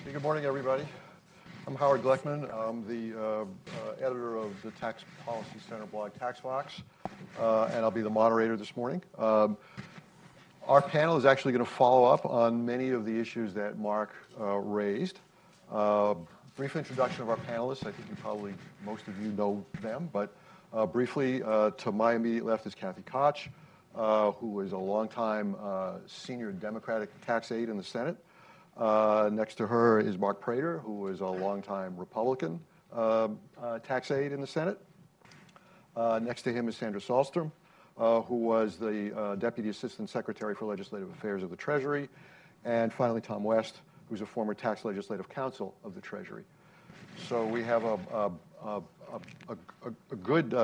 Hey, good morning, everybody. I'm Howard Gleckman. I'm the editor of the Tax Policy Center blog, TaxVox, and I'll be the moderator this morning. Our panel is actually going to follow up on many of the issues that Mark raised. Brief introduction of our panelists. I think most of you know them, but briefly, to my immediate left is Kathy Koch, who is a longtime senior Democratic tax aide in the Senate. Next to her is Mark Prater, who is a longtime Republican tax aide in the Senate. Next to him is Sandra Sahlstrom, who was the Deputy Assistant Secretary for Legislative Affairs of the Treasury. And finally, Tom West, who's a former tax legislative counsel of the Treasury. So we have a good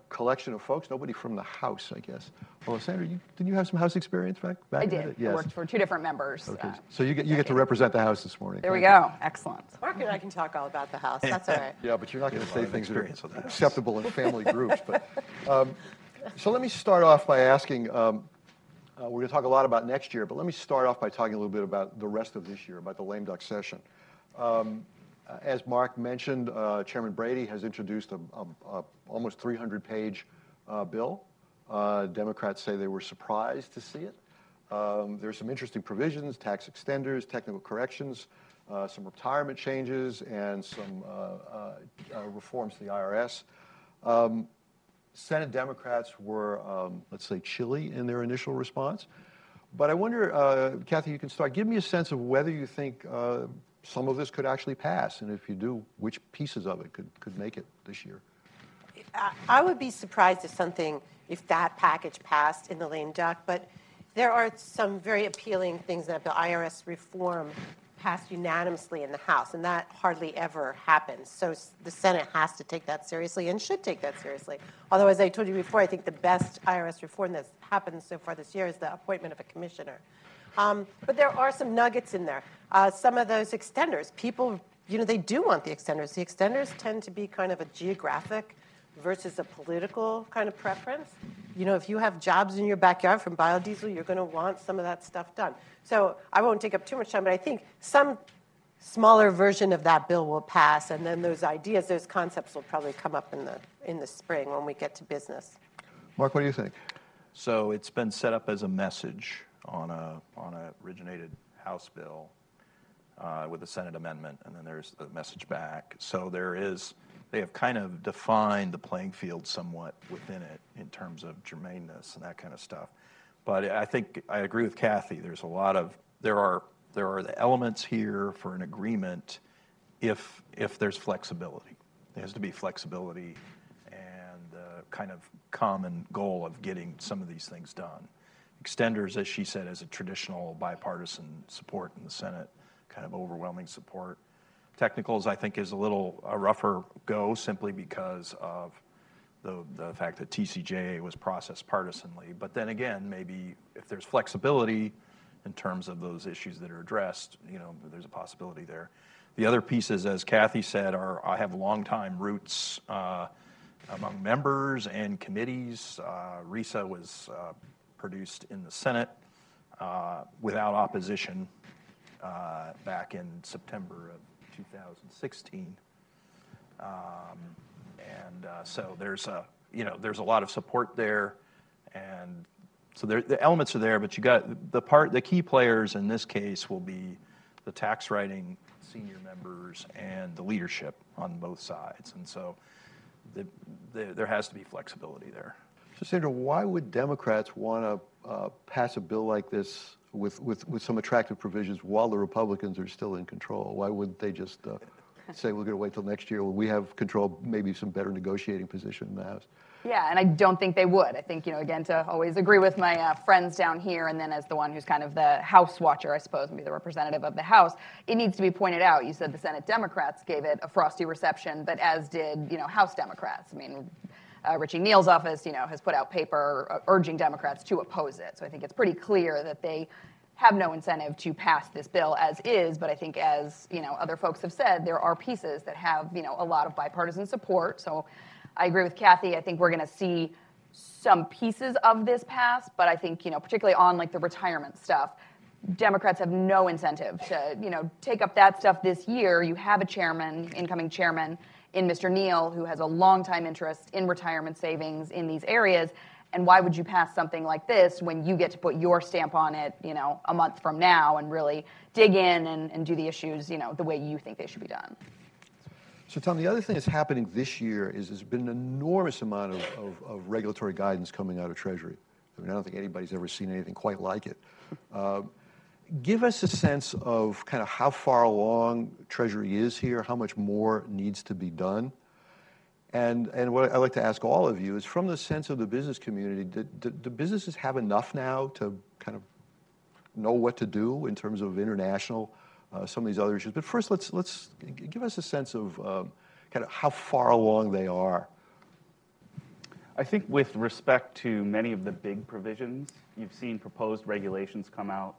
collection of folks. Nobody from the House, I guess. Well, Sandra, didn't you have some House experience back I did. Yes. I worked for two different members. Okay. So you get to represent the House this morning. There we go. Excellent. Mark and I can talk all about the House. That's all right. Yeah, but you're not going to say things that are acceptable in family groups. But so let me start off by asking. We're going to talk a lot about next year, but let me start off by talking a little bit about the rest of this year, about the lame duck session. As Mark mentioned, Chairman Brady has introduced a almost 300-page bill. Democrats say they were surprised to see it. There's some interesting provisions, tax extenders, technical corrections, some retirement changes, and some reforms to the IRS. Senate Democrats were, let's say, chilly in their initial response. But I wonder, Kathy, you can start. Give me a sense of whether you think some of this could actually pass, and if you do, which pieces of it could make it this year? I would be surprised if that package passed in the lame duck, but there are some very appealing things that the IRS reform passed unanimously in the House, and that hardly ever happens. So the Senate has to take that seriously and should take that seriously. Although, as I told you before, I think the best IRS reform that's happened so far this year is the appointment of a commissioner. But there are some nuggets in there. Some of those extenders, people, they do want the extenders. The extenders tend to be kind of a geographic versus a political kind of preference. If you have jobs in your backyard from biodiesel, you're going to want some of that stuff done. So I won't take up too much time, but I think some smaller version of that bill will pass, and then those ideas, those concepts will probably come up in the spring when we get to business. Mark, what do you think? So it's been set up as a message on a originated House bill with a Senate amendment, and then there's the message back. So they have kind of defined the playing field somewhat within it in terms of germaneness and that kind of stuff. But I think I agree with Kathy. There are the elements here for an agreement if there's flexibility. There has to be flexibility and the kind of common goal of getting some of these things done. Extenders, as she said, is a traditional bipartisan support in the Senate, kind of overwhelming support. Technicals, I think, is a rougher go simply because of the fact that TCJA was processed partisanly. But then again, maybe if there's flexibility in terms of those issues that are addressed, there's a possibility there. The other pieces, as Kathy said, I have longtime roots among members and committees. RISA was produced in the Senate without opposition back in September of 2016, so there's a lot of support there, and so the elements are there. But you got the key players in this case will be the tax writing senior members and the leadership on both sides, and so there has to be flexibility there. So, Sandra, why would Democrats want to pass a bill like this with some attractive provisions while the Republicans are still in control? Why wouldn't they just say we're going to wait till next year when we have control, maybe some better negotiating position in the House? Yeah, and I don't think they would. I think, again, to always agree with my friends down here, and then as the one who's kind of the House watcher, I suppose, and be the representative of the House, it needs to be pointed out. You said the Senate Democrats gave it a frosty reception, but as did, House Democrats. I mean, Richie Neal's office, has put out paper urging Democrats to oppose it. So I think it's pretty clear that they have no incentive to pass this bill as is. But I think, as other folks have said, there are pieces that have a lot of bipartisan support. So I agree with Kathy. I think we're going to see some pieces of this pass, but I think particularly on like the retirement stuff, Democrats have no incentive to, take up that stuff this year. You have a chairman, incoming chairman, in Mr. Neal, who has a long-time interest in retirement savings in these areas. And why would you pass something like this when you get to put your stamp on it, a month from now and really dig in and do the issues, the way you think they should be done? So, Tom, the other thing that's happening this year is there's been an enormous amount of regulatory guidance coming out of Treasury. I mean, I don't think anybody's ever seen anything quite like it. Give us a sense of kind of how far along Treasury is here, how much more needs to be done. And what I'd like to ask all of you is, from the sense of the business community, do businesses have enough now to kind of know what to do in terms of international, some of these other issues? But first, let's give us a sense of kind of how far along they are. I think with respect to many of the big provisions, you've seen proposed regulations come out.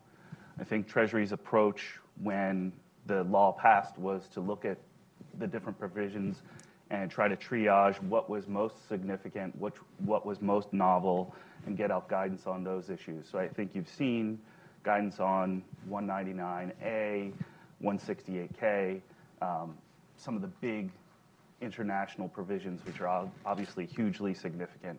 I think Treasury's approach when the law passed was to look at the different provisions and try to triage what was most significant, what was most novel, and get out guidance on those issues. So I think you've seen guidance on 199A, 168K, some of the big international provisions, which are obviously hugely significant.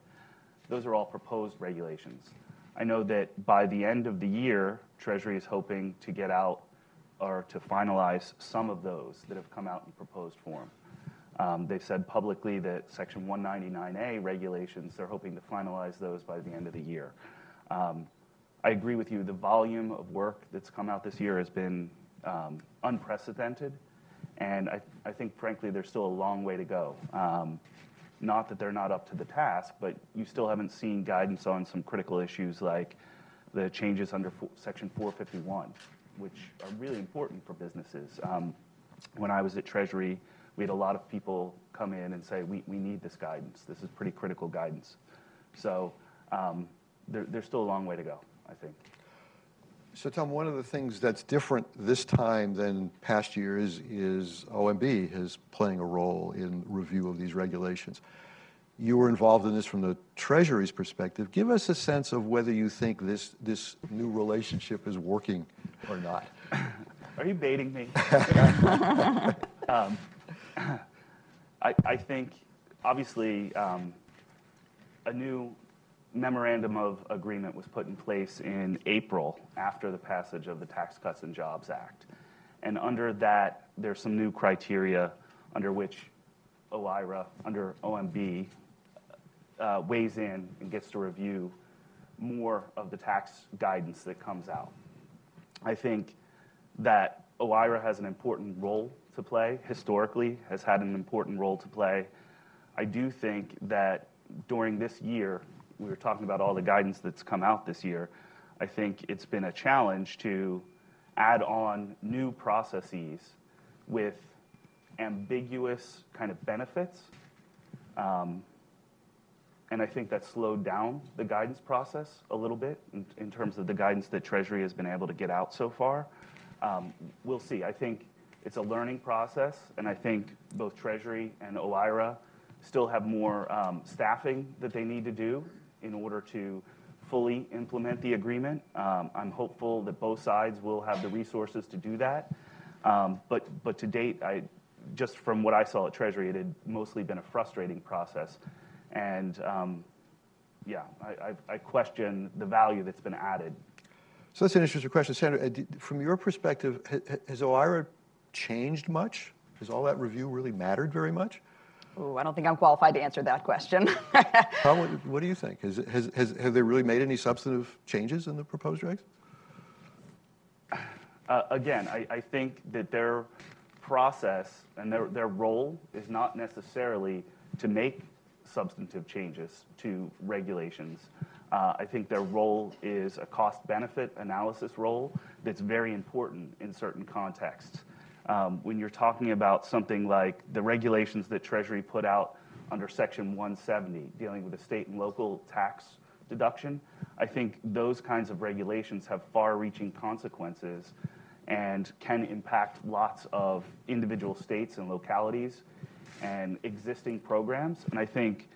Those are all proposed regulations. I know that by the end of the year, Treasury is hoping to get out or to finalize some of those that have come out in proposed form. They've said publicly that Section 199A regulations, they're hoping to finalize those by the end of the year. I agree with you. The volume of work that's come out this year has been unprecedented, and I think, frankly, there's still a long way to go. Not that they're not up to the task, but you still haven't seen guidance on some critical issues like the changes under Section 451, which are really important for businesses. When I was at Treasury, we had a lot of people come in and say, we need this guidance. This is pretty critical guidance. So there's still a long way to go, I think. So, Tom, one of the things that's different this time than past years is OMB is playing a role in review of these regulations. You were involved in this from the Treasury's perspective. Give us a sense of whether you think this new relationship is working or not. Are you baiting me? I think, obviously, a new memorandum of agreement was put in place in April after the passage of the Tax Cuts and Jobs Act. And under that, there's some new criteria under which OIRA, under OMB, weighs in and gets to review more of the tax guidance that comes out. I think that OIRA has an important role to play, historically has had an important role to play. I do think that during this year, we were talking about all the guidance that's come out this year, I think it's been a challenge to add on new processes with ambiguous kind of benefits. And I think that slowed down the guidance process a little bit in terms of the guidance that Treasury has been able to get out so far. We'll see. I think it's a learning process, and I think both Treasury and OIRA still have more staffing that they need to do in order to fully implement the agreement. I'm hopeful that both sides will have the resources to do that. But to date, just from what I saw at Treasury, it had mostly been a frustrating process. And I question the value that's been added. So that's an interesting question. Sandra, from your perspective, has OIRA changed much? Has all that review really mattered very much? Ooh, I don't think I'm qualified to answer that question. Tom, what do you think? Have they really made any substantive changes in the proposed regs? Again, I think that their process and their role is not necessarily to make substantive changes to regulations. I think their role is a cost-benefit analysis role that's very important in certain contexts. When you're talking about something like the regulations that Treasury put out under Section 170, dealing with the state and local tax deduction, I think those kinds of regulations have far-reaching consequences and can impact lots of individual states and localities and existing programs. And I think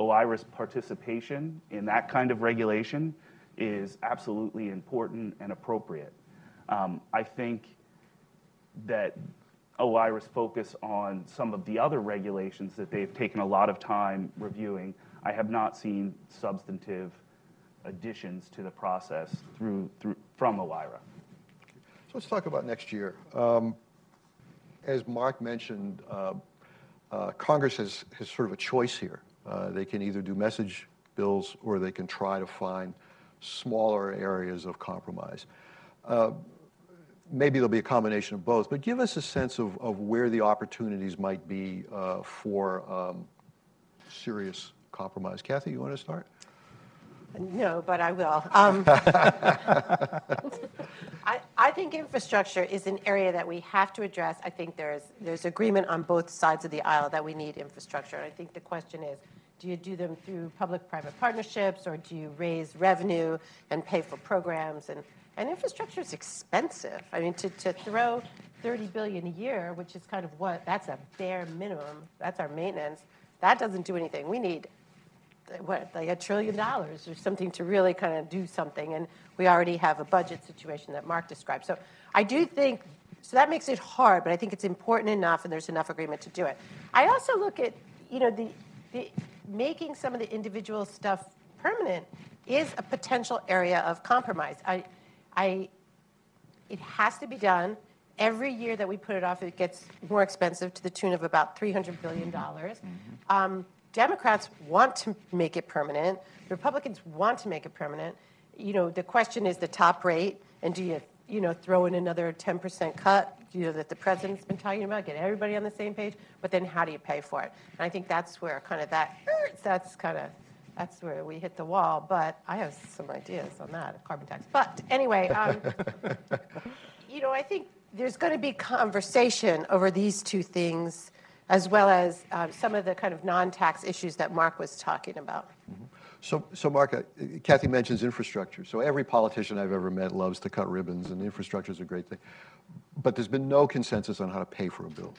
OIRA's participation in that kind of regulation is absolutely important and appropriate. I think that OIRA's focus on some of the other regulations that they've taken a lot of time reviewing, I have not seen substantive additions to the process from OIRA. So let's talk about next year. As Mark mentioned, Congress has sort of a choice here. They can either do message bills or they can try to find smaller areas of compromise. Maybe there'll be a combination of both, but give us a sense of where the opportunities might be for serious compromise. Kathy, you want to start? No, but I will. I think infrastructure is an area that we have to address. I think there's agreement on both sides of the aisle that we need infrastructure. And I think the question is, do you do them through public-private partnerships, or do you raise revenue and pay for programs? And infrastructure is expensive. I mean, to throw $30 billion a year, which is kind of that's a bare minimum. That's our maintenance. That doesn't do anything. We need like $1 trillion or something to really kind of do something. And we already have a budget situation that Mark described. So I do think, so that makes it hard, but I think it's important enough and there's enough agreement to do it. I also look at, the making some of the individual stuff permanent is a potential area of compromise. It has to be done. Every year that we put it off, it gets more expensive to the tune of about $300 billion. Democrats want to make it permanent. Republicans want to make it permanent. The question is the top rate, and do you, throw in another 10% cut, that the president's been talking about, get everybody on the same page, but then how do you pay for it? And I think that's where kind of that's where we hit the wall, but I have some ideas on that, a carbon tax. But anyway, I think there's going to be conversation over these two things, as well as some of the kind of non-tax issues that Mark was talking about. So Mark, Kathy mentions infrastructure. So every politician I've ever met loves to cut ribbons, and infrastructure is a great thing. But there's been no consensus on how to pay for a bill.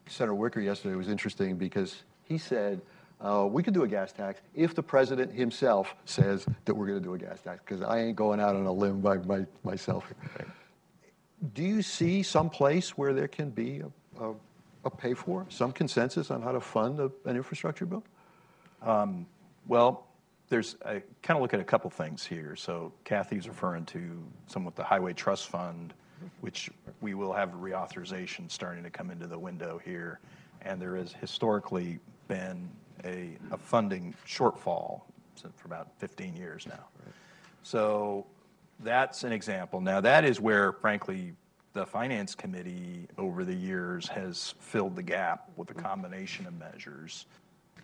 Senator Wicker yesterday was interesting because he said, we could do a gas tax if the president himself says that we're going to do a gas tax, because I ain't going out on a limb by myself. Right. Do you see some place where there can be a pay for, some consensus on how to fund an infrastructure bill? Well, I kind of look at a couple things here. So Kathy's referring to somewhat the Highway Trust Fund, which we will have reauthorization starting to come into the window here. And there has historically been a funding shortfall for about 15 years now. Right. So that's an example. Now, that is where, frankly, the Finance Committee over the years has filled the gap with a combination of measures.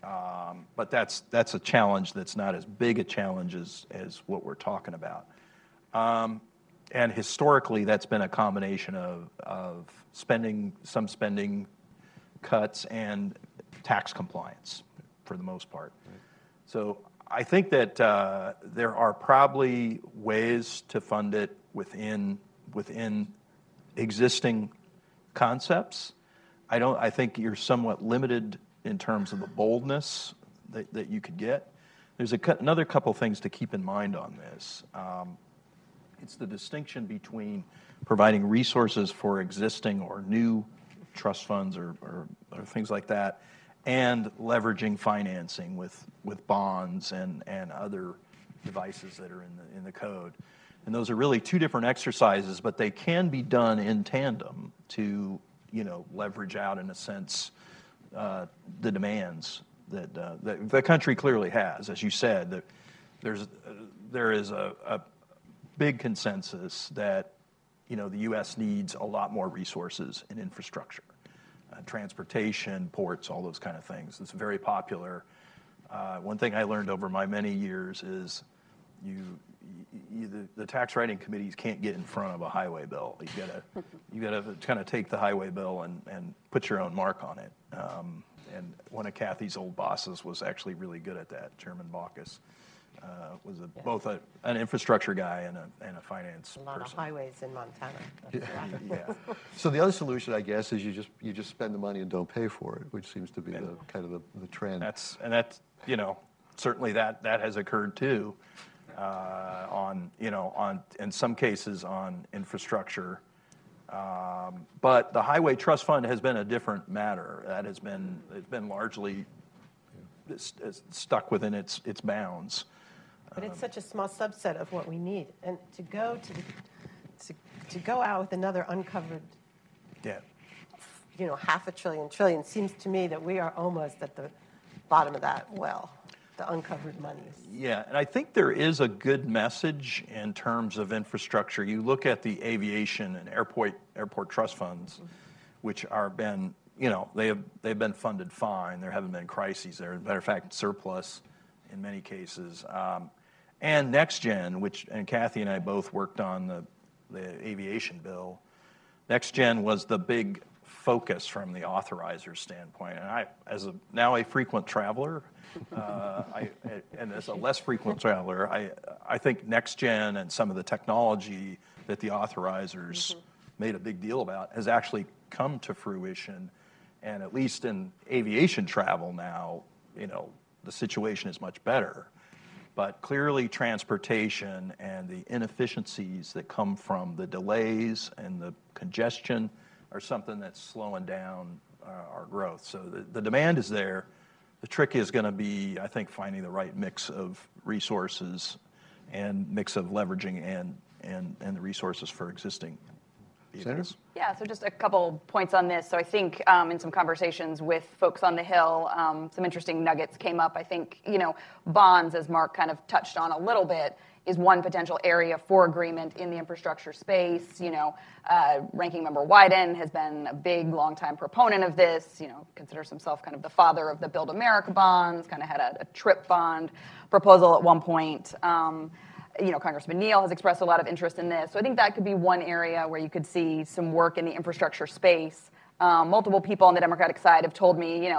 But that's a challenge that's not as big a challenge as what we're talking about. And historically, that's been a combination of spending cuts and tax compliance for the most part. Right. So I think that there are probably ways to fund it within existing concepts. I think you're somewhat limited in terms of the boldness that you could get. There's another couple things to keep in mind on this. It's the distinction between providing resources for existing or new trust funds or things like that, and leveraging financing with bonds and other devices that are in the code. And those are really two different exercises, but they can be done in tandem to leverage out, in a sense, the demands that the country clearly has. As you said, that there is a big consensus that the U.S. needs a lot more resources in infrastructure, transportation, ports, all those kind of things. It's very popular. One thing I learned over my many years is the tax writing committees can't get in front of a highway bill. You gotta kind of take the highway bill and put your own mark on it. And one of Kathy's old bosses was actually really good at that. Chairman Baucus was both an infrastructure guy and a finance person. A lot of highways in Montana. Yeah. So the other solution, I guess, is you just spend the money and don't pay for it, which seems to be the trend. That's certainly that has occurred too. in some cases on infrastructure. But the Highway Trust Fund has been a different matter. It's been largely stuck within its bounds. But it's such a small subset of what we need, and to go out with another uncovered, half a trillion seems to me that we are almost at the bottom of that well, the uncovered monies. Yeah, and I think there is a good message in terms of infrastructure. You look at the aviation and airport trust funds, which are been, they've been funded fine. There haven't been crises there. As a matter of fact, surplus in many cases. And NextGen, and Kathy and I both worked on the aviation bill. NextGen was the big focus from the authorizer standpoint. And I, as now a frequent traveler, and as a less frequent traveler, I think NextGen and some of the technology that the authorizers made a big deal about has actually come to fruition. And at least in aviation travel now, the situation is much better. But clearly transportation and the inefficiencies that come from the delays and the congestion are something that's slowing down our growth. So the demand is there. The trick is going to be, I think, finding the right mix of resources and mix of leveraging and the resources for existing vehicles. Yeah, so just a couple points on this. So I think in some conversations with folks on the Hill, some interesting nuggets came up. I think, bonds, as Mark kind of touched on a little bit, is one potential area for agreement in the infrastructure space. Ranking Member Wyden has been a big, long-time proponent of this, considers himself kind of the father of the Build America bonds, kind of had a TRIP bond proposal at one point. Congressman Neal has expressed a lot of interest in this. So I think that could be one area where you could see some work in the infrastructure space. Multiple people on the Democratic side have told me,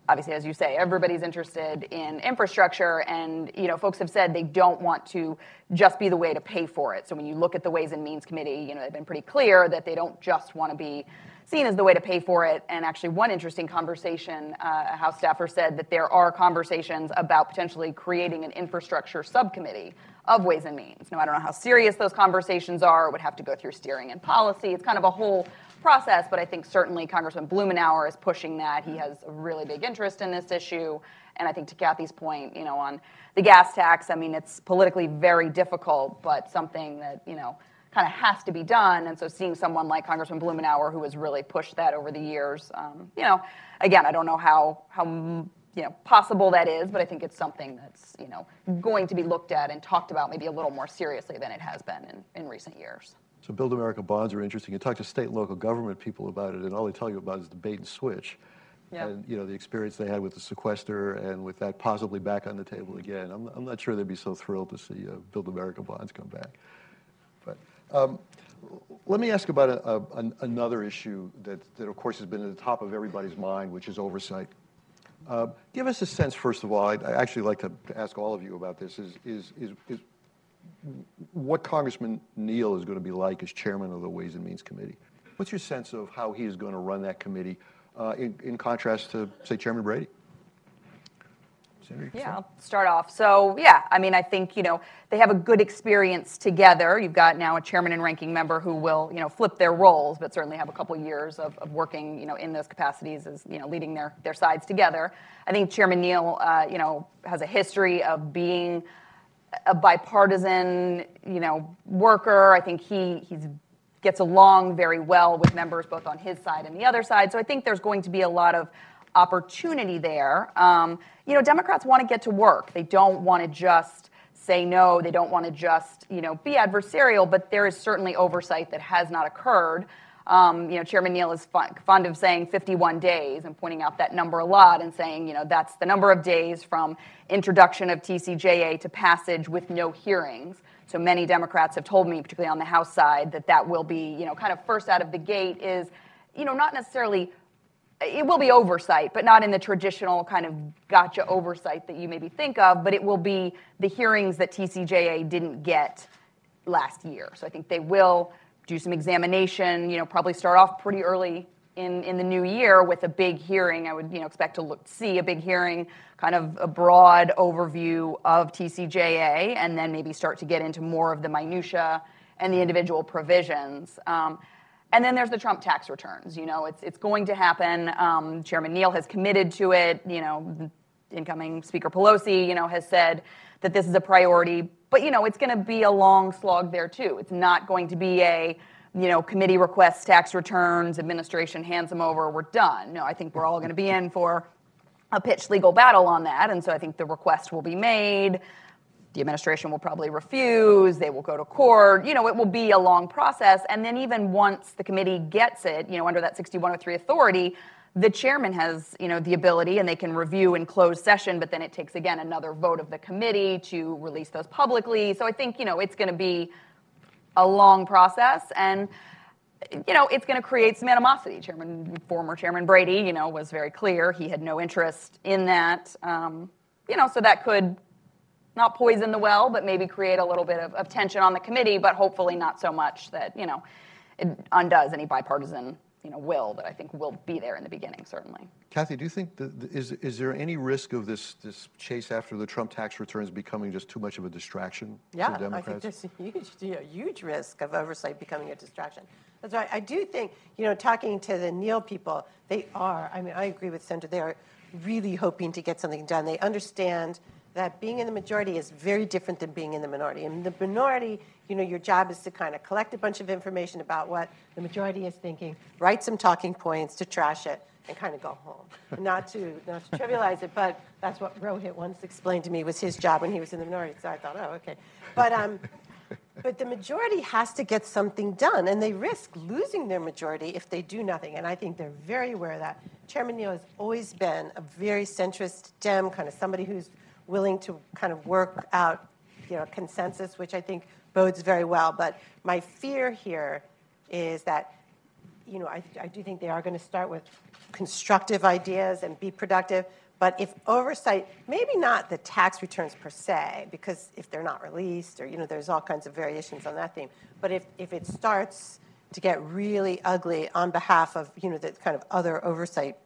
obviously, as you say, everybody's interested in infrastructure, and folks have said they don't want to just be the way to pay for it. So when you look at the Ways and Means Committee, they've been pretty clear that they don't just want to be seen as the way to pay for it. And actually, one interesting conversation, a House staffer said that there are conversations about potentially creating an infrastructure subcommittee of Ways and Means. Now, I don't know how serious those conversations are. It would have to go through steering and policy. It's kind of a whole process, but I think certainly Congressman Blumenauer is pushing that. He has a really big interest in this issue. And I think to Kathy's point, on the gas tax, it's politically very difficult, but something that, kind of has to be done. And so seeing someone like Congressman Blumenauer, who has really pushed that over the years, again, I don't know how possible that is, but I think it's something that's, going to be looked at and talked about maybe a little more seriously than it has been in recent years. So Build America bonds are interesting. You talk to state and local government people about it, and all they tell you about is the bait and switch. Yep. And the experience they had with the sequester and with that possibly back on the table again. I'm not sure they'd be so thrilled to see Build America bonds come back. But let me ask about another issue that of course has been at the top of everybody's mind, which is oversight. Give us a sense, first of all. I'd actually like to ask all of you about this. Is what Congressman Neal is going to be like as chairman of the Ways and Means Committee? What's your sense of how he is going to run that committee in contrast to, say, Chairman Brady? Yeah, I'll start off. So, I think, they have a good experience together. You've got now a chairman and ranking member who will, flip their roles, but certainly have a couple years of working, in those capacities as, leading their sides together. I think Chairman Neal, has a history of being a bipartisan, worker. I think he gets along very well with members both on his side and the other side. So I think there's going to be a lot of opportunity there. Democrats want to get to work. They don't want to just say no. They don't want to just, be adversarial, but there is certainly oversight that has not occurred. Chairman Neal is fond of saying 51 days and pointing out that number a lot and saying, that's the number of days from introduction of TCJA to passage with no hearings. So many Democrats have told me, particularly on the House side, that will be, kind of first out of the gate is, not necessarily, it will be oversight, but not in the traditional kind of gotcha oversight that you maybe think of, but it will be the hearings that TCJA didn't get last year. So I think they will do some examination, probably start off pretty early in the new year with a big hearing. I would expect to see a big hearing, kind of a broad overview of TCJA, and then maybe start to get into more of the minutia and the individual provisions. And then there's the Trump tax returns. It's going to happen. Chairman Neal has committed to it. Incoming Speaker Pelosi, has said that this is a priority. But, it's going to be a long slog there, too. It's not going to be a, committee requests tax returns, administration hands them over, we're done. No, I think we're all going to be in for a pitched legal battle on that. And so I think the request will be made. The administration will probably refuse. They will go to court. It will be a long process. And then even once the committee gets it, under that 6103 authority, the chairman has, the ability, and they can review in closed session, but then it takes, again, another vote of the committee to release those publicly. So I think, it's going to be a long process, and, it's going to create some animosity. Former Chairman Brady, was very clear. He had no interest in that. So that could not poison the well, but maybe create a little bit of tension on the committee, but hopefully not so much that, it undoes any bipartisan will that I think will be there in the beginning, certainly. Kathy, do you think is there any risk of this chase after the Trump tax returns becoming just too much of a distraction for Democrats? I think there's a huge risk of oversight becoming a distraction. That's right. I do think, talking to the Neal people, they are. I mean, I agree with Senator. They are really hoping to get something done. They understand that being in the majority is very different than being in the minority. In the minority, your job is to kind of collect a bunch of information about what the majority is thinking, write some talking points to trash it, and kind of go home. Not to trivialize it, but that's what Rohit once explained to me was his job when he was in the minority. So I thought, oh, okay. But the majority has to get something done, and they risk losing their majority if they do nothing. And I think they're very aware of that. Chairman Neal has always been a very centrist Dem, kind of somebody who's willing to kind of work out, consensus, which I think bodes very well. But my fear here is that, I do think they are going to start with constructive ideas and be productive. But if oversight, maybe not the tax returns per se, because if they're not released or, there's all kinds of variations on that theme. But if it starts to get really ugly on behalf of, the kind of other oversight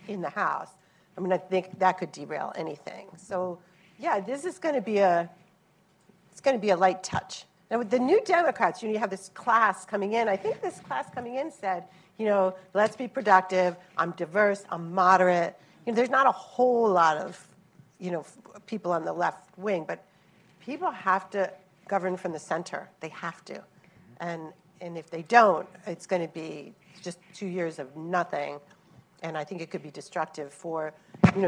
in the House, I think that could derail anything. So, yeah, this is going to be a light touch. Now, with the new Democrats, you have this class coming in. I think this class coming in said, let's be productive. I'm diverse. I'm moderate. There's not a whole lot of, people on the left wing, but people have to govern from the center. They have to. And if they don't, it's going to be just 2 years of nothing. And I think it could be destructive for,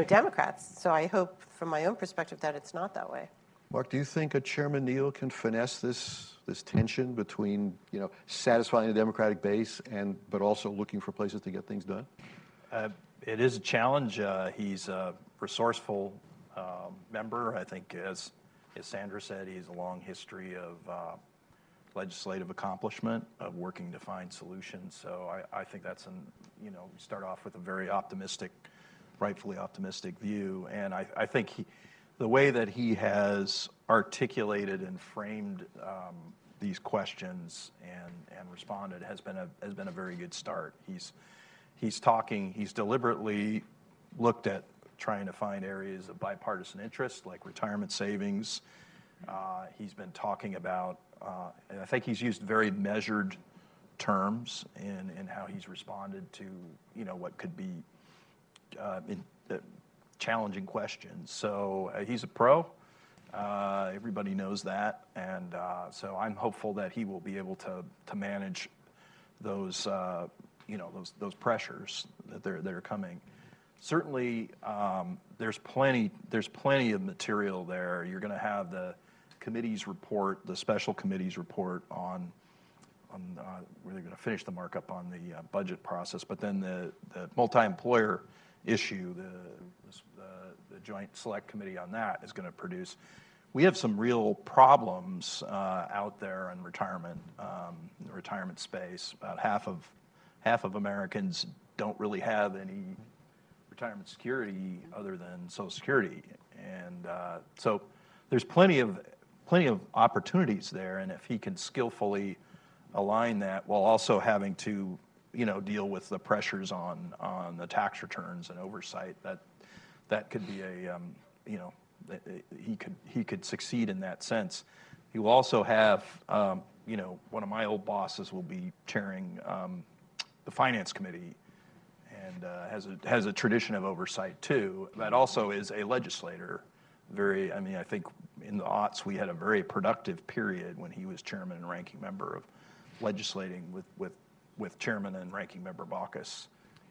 Democrats. So I hope, from my own perspective, that it's not that way. Mark, do you think a Chairman Neal can finesse this tension between, satisfying the Democratic base but also looking for places to get things done? It is a challenge. He's a resourceful member. I think, as Sandra said, he has a long history of legislative accomplishment, of working to find solutions. So I think that's we start off with a very optimistic, rightfully optimistic view. And I think the way that he has articulated and framed these questions and responded has been a very good start. He's deliberately looked at trying to find areas of bipartisan interest, like retirement savings. He's been talking about, and I think he's used very measured terms in how he's responded to, what could be challenging questions. So he's a pro. Everybody knows that, and so I'm hopeful that he will be able to manage those those pressures that are coming. Certainly, there's plenty of material there. You're going to have the committee's report, the special committee's report on where they're going to finish the markup on the budget process, but then the multi-employer issue, the joint select committee on that is going to produce. We have some real problems out there in retirement, in the retirement space. About half of Americans don't really have any retirement security other than Social Security, and so there's plenty of opportunities there. And if he can skillfully align that while also having to deal with the pressures on the tax returns and oversight. That could be he could succeed in that sense. He will also have, one of my old bosses will be chairing the Finance Committee, and has a tradition of oversight too, but also is a legislator. I think in the aughts we had a very productive period when he was chairman and ranking member of legislating with Chairman and Ranking Member Baucus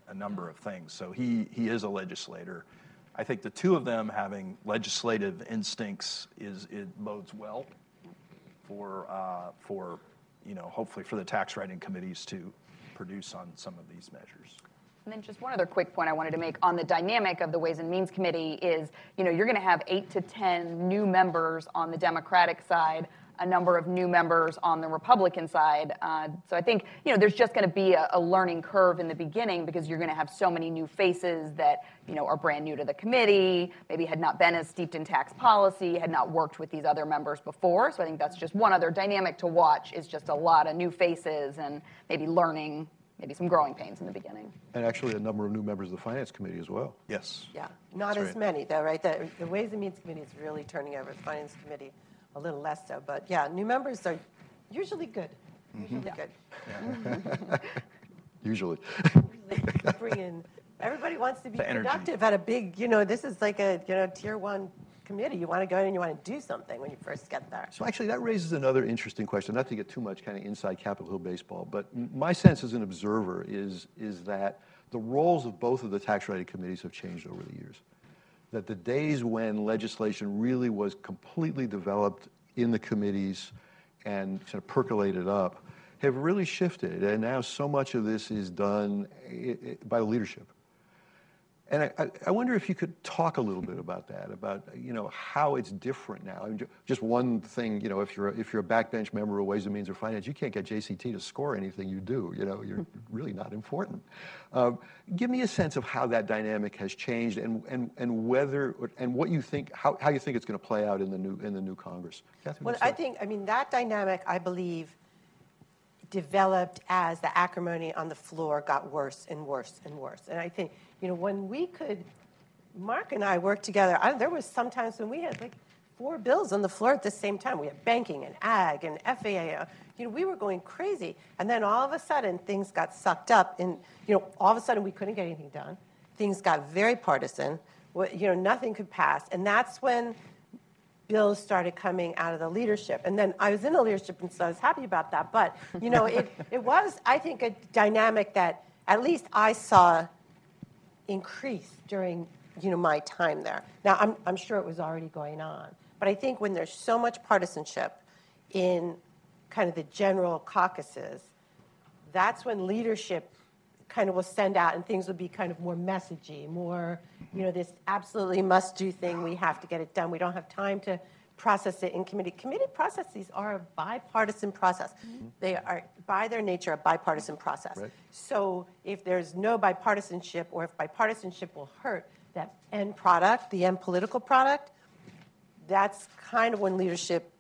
a number of things. So he is a legislator. I think the two of them having legislative instincts it bodes well for hopefully for the tax writing committees to produce on some of these measures. And then just one other quick point I wanted to make on the dynamic of the Ways and Means Committee is, you're going to have 8 to 10 new members on the Democratic side, a number of new members on the Republican side. So I think, there's just going to be a learning curve in the beginning because you're going to have so many new faces that, are brand new to the committee, maybe had not been as steeped in tax policy, had not worked with these other members before. So I think that's just one other dynamic to watch is just a lot of new faces and maybe learning, maybe some growing pains in the beginning. And actually a number of new members of the Finance Committee as well. Yes. Yeah, not That's as right. many though, right? The Ways and Means Committee is really turning over. The Finance Committee a little less so, but yeah, new members are usually good. Usually good. Usually. Usually bring in. Everybody wants to be The energy. productive at a big. This is like a tier 1 committee. You want to go in and you want to do something when you first get there. So actually, that raises another interesting question, not to get too much kind of inside Capitol Hill baseball, but my sense as an observer is that the roles of both of the tax writing committees have changed over the years. That the days when legislation really was completely developed in the committees and sort of percolated up have really shifted, and now so much of this is done by leadership. And I wonder if you could talk a little bit about that, about how it's different now. I mean, just one thing, if you're a backbench member of Ways and Means or Finance, you can't get JCT to score anything you do. You're really not important. Give me a sense of how that dynamic has changed, and whether and what you think, how you think it's going to play out in the new Congress. Catherine, Well, that dynamic, I believe, developed as the acrimony on the floor got worse and worse and worse. And I think, when Mark and I worked together, there was some times when we had like 4 bills on the floor at the same time. We had banking and ag and FAA. We were going crazy. And then all of a sudden, things got sucked up. And, all of a sudden, we couldn't get anything done. Things got very partisan. Nothing could pass. And that's when bills started coming out of the leadership. And then I was in the leadership, and so I was happy about that. But, it was, I think, a dynamic that at least I saw increase during, my time there. Now, I'm sure it was already going on. But I think when there's so much partisanship in kind of the general caucuses, that's when leadership kind of will send out and things will be kind of more messagey, more, this absolutely must-do thing. We have to get it done. We don't have time to process it in committee. Committee processes are a bipartisan process. Mm-hmm. They are, by their nature, a bipartisan process. Right. So if there's no bipartisanship, or if bipartisanship will hurt that end product, the end political product, that's kind of when leadership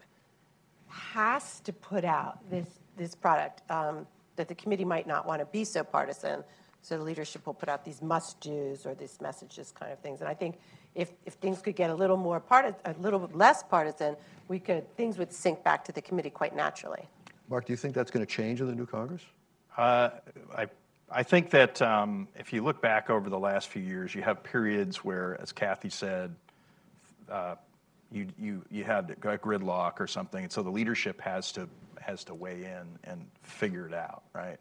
has to put out this product that the committee might not want to be so partisan. So the leadership will put out these must-dos or these messages kind of things. And I think if things could get a little less partisan, things would sink back to the committee quite naturally. Mark, do you think that's going to change in the new Congress? I think that if you look back over the last few years, you have periods where, as Kathy said, you had a gridlock or something, and so the leadership has to weigh in and figure it out, right?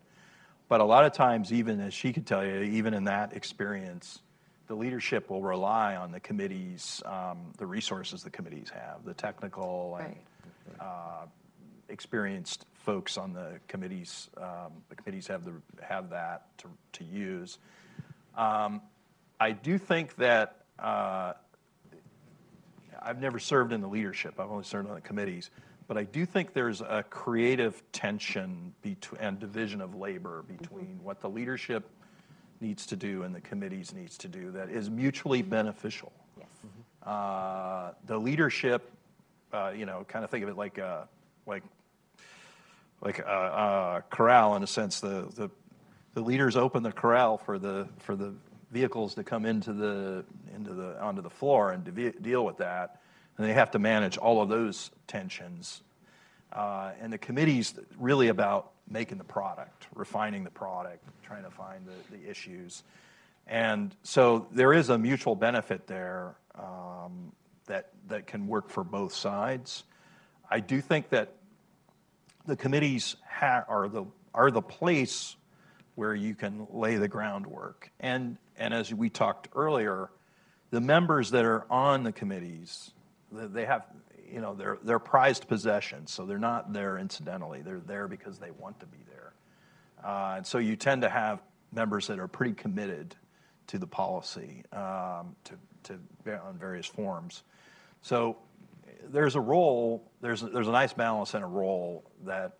But a lot of times, even as she could tell you, even in that experience, the leadership will rely on the committees, the resources the committees have, the technical and experienced folks on the committees. The committees have that to use. I do think that I've never served in the leadership. I've only served on the committees. But I do think there's a creative tension and division of labor between what the leadership needs to do and the committees needs to do that is mutually beneficial. Yes. The leadership, kind of think of it like a corral in a sense. The the leaders open the corral for the vehicles to come onto the floor and to deal with that, and they have to manage all of those tensions. And the committee's really about making the product, refining the product, trying to find the issues. And so there is a mutual benefit there that can work for both sides. I do think that the committees are the place where you can lay the groundwork. And as we talked earlier, the members that are on the committees, they have, they're prized possessions, so they're not there incidentally. They're there because they want to be there. And so you tend to have members that are pretty committed to the policy, on various forms. So there's a role, there's a nice balance and a role that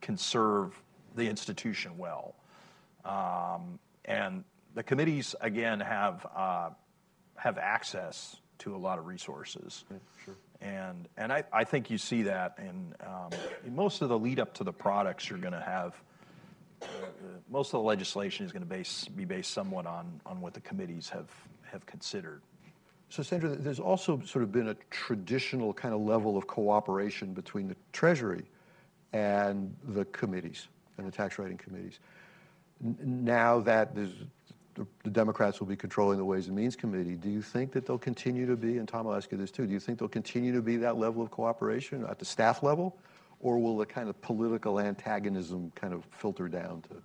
can serve the institution well. And the committees, again, have access to a lot of resources. Yeah, sure. And I think you see that in most of the lead up to the products. You're going to have most of the legislation is going to be based somewhat on what the committees have considered. So, Sandra, there's also sort of been a traditional kind of level of cooperation between the Treasury and the committees and the tax writing committees. Now that the Democrats will be controlling the Ways and Means Committee, do you think that they'll continue to be, and Tom, I'll ask you this too, do you think they'll continue to be that level of cooperation at the staff level, or will the kind of political antagonism kind of filter down to?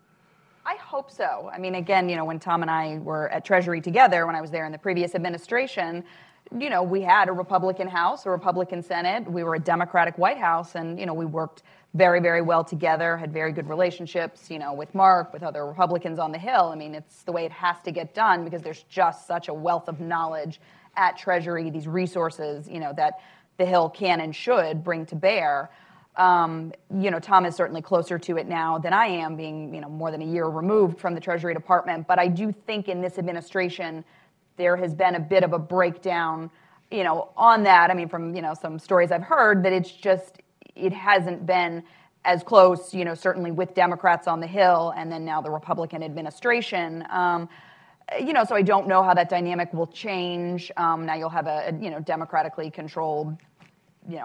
I hope so. I mean, again, when Tom and I were at Treasury together, when I was there in the previous administration, we had a Republican House, a Republican Senate. We were a Democratic White House, and, we worked very, very well together, had very good relationships, with Mark, with other Republicans on the Hill. I mean, it's the way it has to get done because there's just such a wealth of knowledge at Treasury, these resources, that the Hill can and should bring to bear. Tom is certainly closer to it now than I am, being, more than a year removed from the Treasury Department. But I do think in this administration, there has been a bit of a breakdown, on that. I mean, from, some stories I've heard, that it hasn't been as close, certainly with Democrats on the Hill and then now the Republican administration. So I don't know how that dynamic will change. Now you'll have a democratically controlled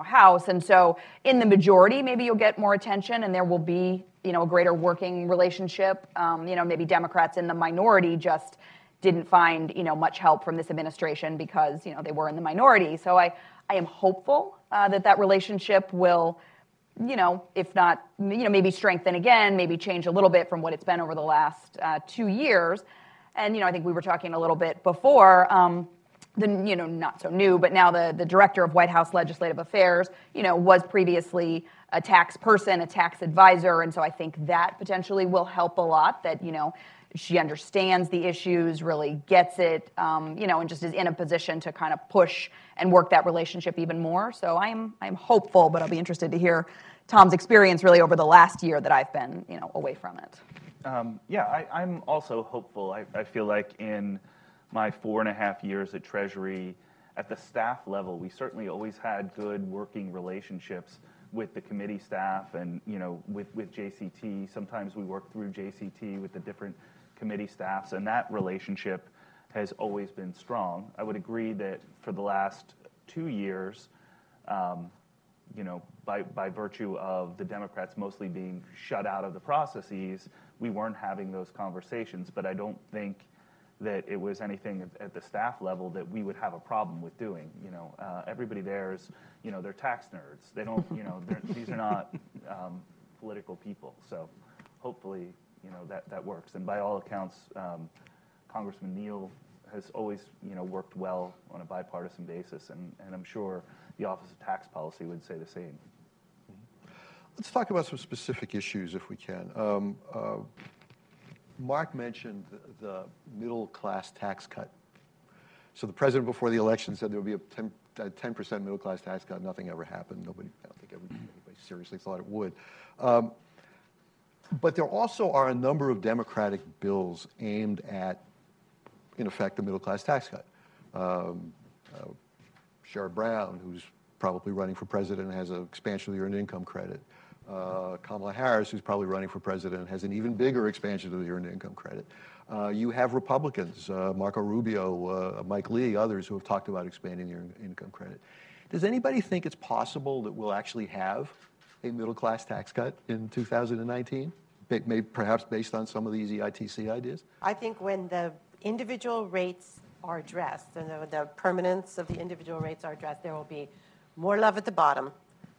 House. And so in the majority, maybe you'll get more attention and there will be, a greater working relationship. Maybe Democrats in the minority just didn't find, much help from this administration because, they were in the minority. So I am hopeful that relationship will, if not, maybe strengthen again, maybe change a little bit from what it's been over the last 2 years. And, I think we were talking a little bit before, not so new, but now the director of White House Legislative Affairs, was previously a tax person, a tax advisor. And so I think that potentially will help a lot, that, she understands the issues, really gets it, and just is in a position to kind of push and work that relationship even more. So I'm hopeful, but I'll be interested to hear Tom's experience really over the last year that I've been, away from it. I'm also hopeful. I feel like in my 4.5 years at Treasury, at the staff level, we certainly always had good working relationships with the committee staff and, with JCT. Sometimes we work through JCT with the different committee staffs, and that relationship has always been strong. I would agree that for the last 2 years, by virtue of the Democrats mostly being shut out of the processes, we weren't having those conversations. But I don't think that it was anything at the staff level that we would have a problem with doing. Everybody there is, they're tax nerds. They don't, these are not political people. So hopefully, that works. And by all accounts, Congressman Neal has always, worked well on a bipartisan basis, and I'm sure the Office of Tax Policy would say the same. Let's talk about some specific issues if we can. Mark mentioned the middle-class tax cut. So the president before the election said there would be a 10% middle-class tax cut. Nothing ever happened. I don't think anybody seriously thought it would. But there also are a number of Democratic bills aimed at, in effect, the middle-class tax cut. Sherrod Brown, who's probably running for president, has an expansion of the earned income credit. Kamala Harris, who's probably running for president, has an even bigger expansion of the earned income credit. You have Republicans, Marco Rubio, Mike Lee, others who have talked about expanding the earned income credit. Does anybody think it's possible that we'll actually have a middle-class tax cut in 2019? Maybe perhaps based on some of these EITC ideas? I think when the individual rates are addressed, and the permanence of the individual rates are addressed, there will be more love at the bottom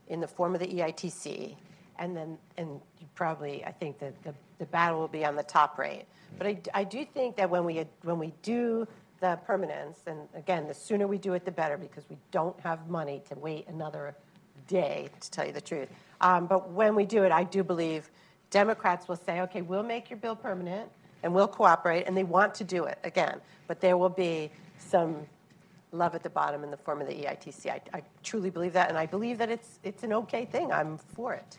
in the form of the EITC, and you probably, I think that the battle will be on the top rate. But I do think that when we do the permanence, and again, the sooner we do it, the better, because we don't have money to wait another day, to tell you the truth. But when we do it, I do believe Democrats will say, okay, we'll make your bill permanent, and we'll cooperate, and they want to do it, again. But there will be some love at the bottom in the form of the EITC. I truly believe that, and I believe that it's an okay thing. I'm for it.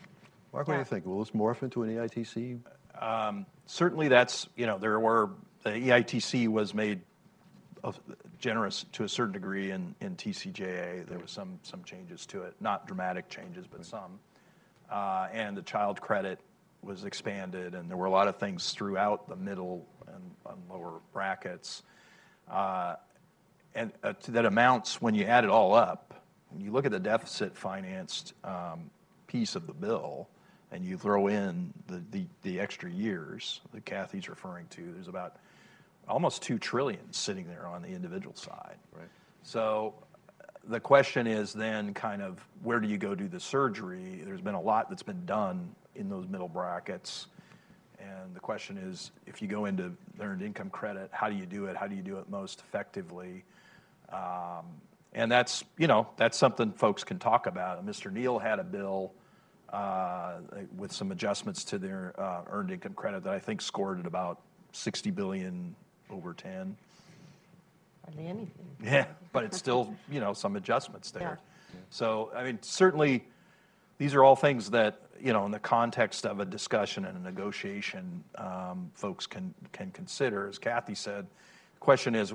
Mark, what do you think? Will this morph into an EITC? Certainly that's, the EITC was made generous to a certain degree in TCJA. There was some changes to it, not dramatic changes, but some. And the child credit was expanded, and there were a lot of things throughout the middle and lower brackets. And that amounts, when you add it all up, when you look at the deficit financed piece of the bill, and you throw in the extra years that Kathy's referring to, there's about almost $2 trillion sitting there on the individual side. Right. So the question is then kind of where do you go do the surgery? There's been a lot that's been done in those middle brackets. And the question is, if you go into earned income credit, how do you do it? How do you do it most effectively? And that's something folks can talk about. And Mr. Neal had a bill with some adjustments to their earned income credit that I think scored at about 60 billion over 10. Hardly anything. Yeah, but it's still, some adjustments there. Yeah. So, I mean, certainly these are all things that, in the context of a discussion and a negotiation, folks can consider. As Kathy said, the question is,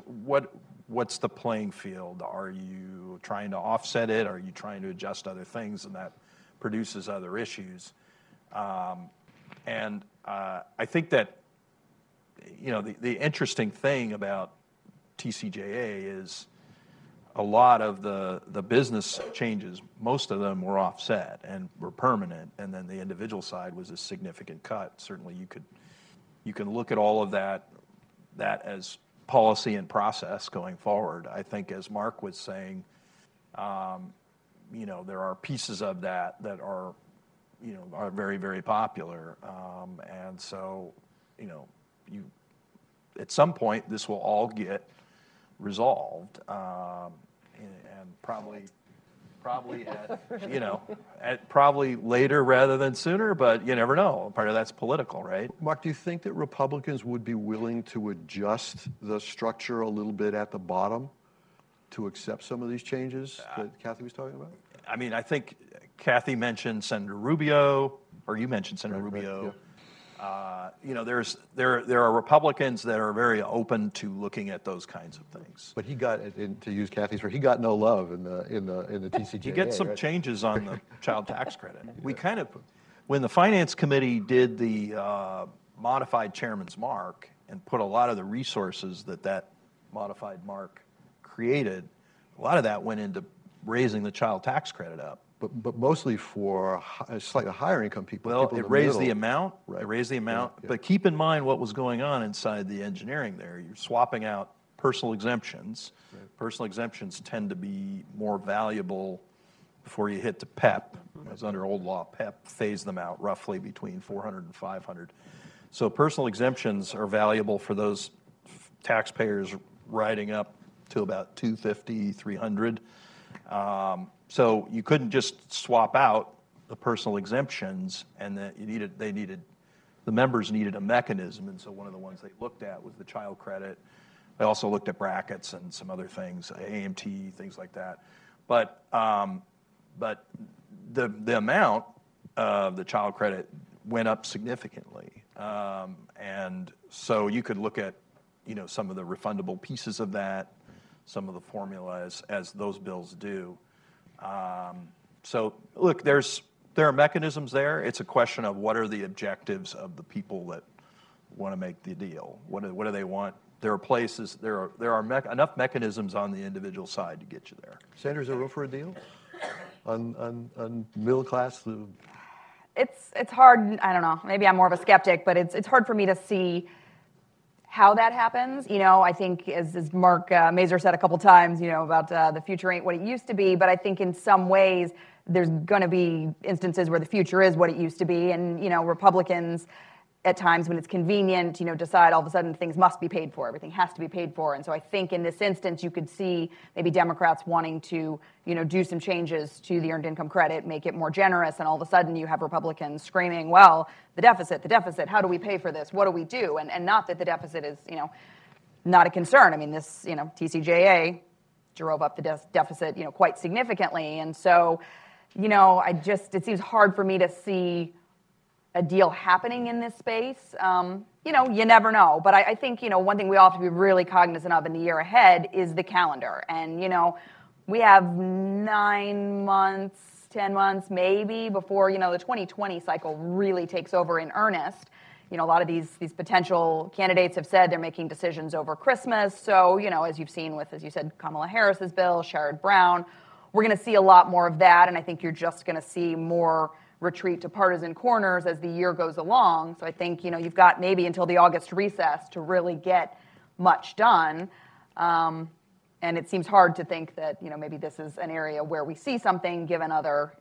what's the playing field? Are you trying to offset it? Are you trying to adjust other things? And that produces other issues. And I think that, the interesting thing about TCJA is a lot of the business changes, most of them were offset and were permanent, and then the individual side was a significant cut. Certainly you can look at all of that as policy and process going forward. I think as Mark was saying, there are pieces of that are very, very popular. And so, at some point this will all get resolved, and probably at probably later rather than sooner, but you never know. Part of that's political, right? Mark, do you think that Republicans would be willing to adjust the structure a little bit at the bottom to accept some of these changes that Kathy was talking about? I mean, I think Kathy mentioned Senator Rubio, or you mentioned Senator Rubio. Yeah. There are Republicans that are very open to looking at those kinds of things. But he got, to use Kathy's word, he got no love in the TCJA. You get some right? changes on the child tax credit. We kind of, when the Finance Committee did the modified chairman's mark and put a lot of the resources that modified mark created, a lot of that went into raising the child tax credit up. But mostly for slightly higher income people. Well, people it raised the middle. amount. Right. It raised the amount. Yeah. But keep in mind what was going on inside the engineering there. You're swapping out personal exemptions. Right. Personal exemptions tend to be more valuable before you hit to PEP. As under old law, PEP phased them out roughly between 400 and 500. So personal exemptions are valuable for those taxpayers riding up to about 250, 300. So you couldn't just swap out the personal exemptions, and the members needed a mechanism, and so one of the ones they looked at was the child credit. They also looked at brackets and some other things, AMT, things like that. But the amount of the child credit went up significantly, and so you could look at some of the refundable pieces of that, some of the formulas as those bills do. So look, there's there are mechanisms there. It's a question of what are the objectives of the people that want to make the deal. What do they want? There are places, there are enough mechanisms on the individual side to get you there. Sandra, is there room for a deal on middle class? It's hard. I don't know. Maybe I'm more of a skeptic, but it's hard for me to see how that happens. I think as Mark Mazur said a couple times, about the future ain't what it used to be. But I think in some ways there's going to be instances where the future is what it used to be, and Republicans at times when it's convenient, decide all of a sudden things must be paid for. Everything has to be paid for. And so I think in this instance, you could see maybe Democrats wanting to, do some changes to the earned income credit, make it more generous. And all of a sudden you have Republicans screaming, well, the deficit, how do we pay for this? What do we do? And not that the deficit is, not a concern. I mean, this, TCJA drove up the deficit, quite significantly. And so, it seems hard for me to see a deal happening in this space. You never know. But I think, one thing we all have to be really cognizant of in the year ahead is the calendar. And, we have 9 months, 10 months maybe before, the 2020 cycle really takes over in earnest. A lot of these potential candidates have said they're making decisions over Christmas. So, as you've seen with, as you said, Kamala Harris's bill, Sherrod Brown, we're going to see a lot more of that. And I think you're just going to see more retreat to partisan corners as the year goes along. So I think, you've got maybe until the August recess to really get much done. And it seems hard to think that, maybe this is an area where we see something given other,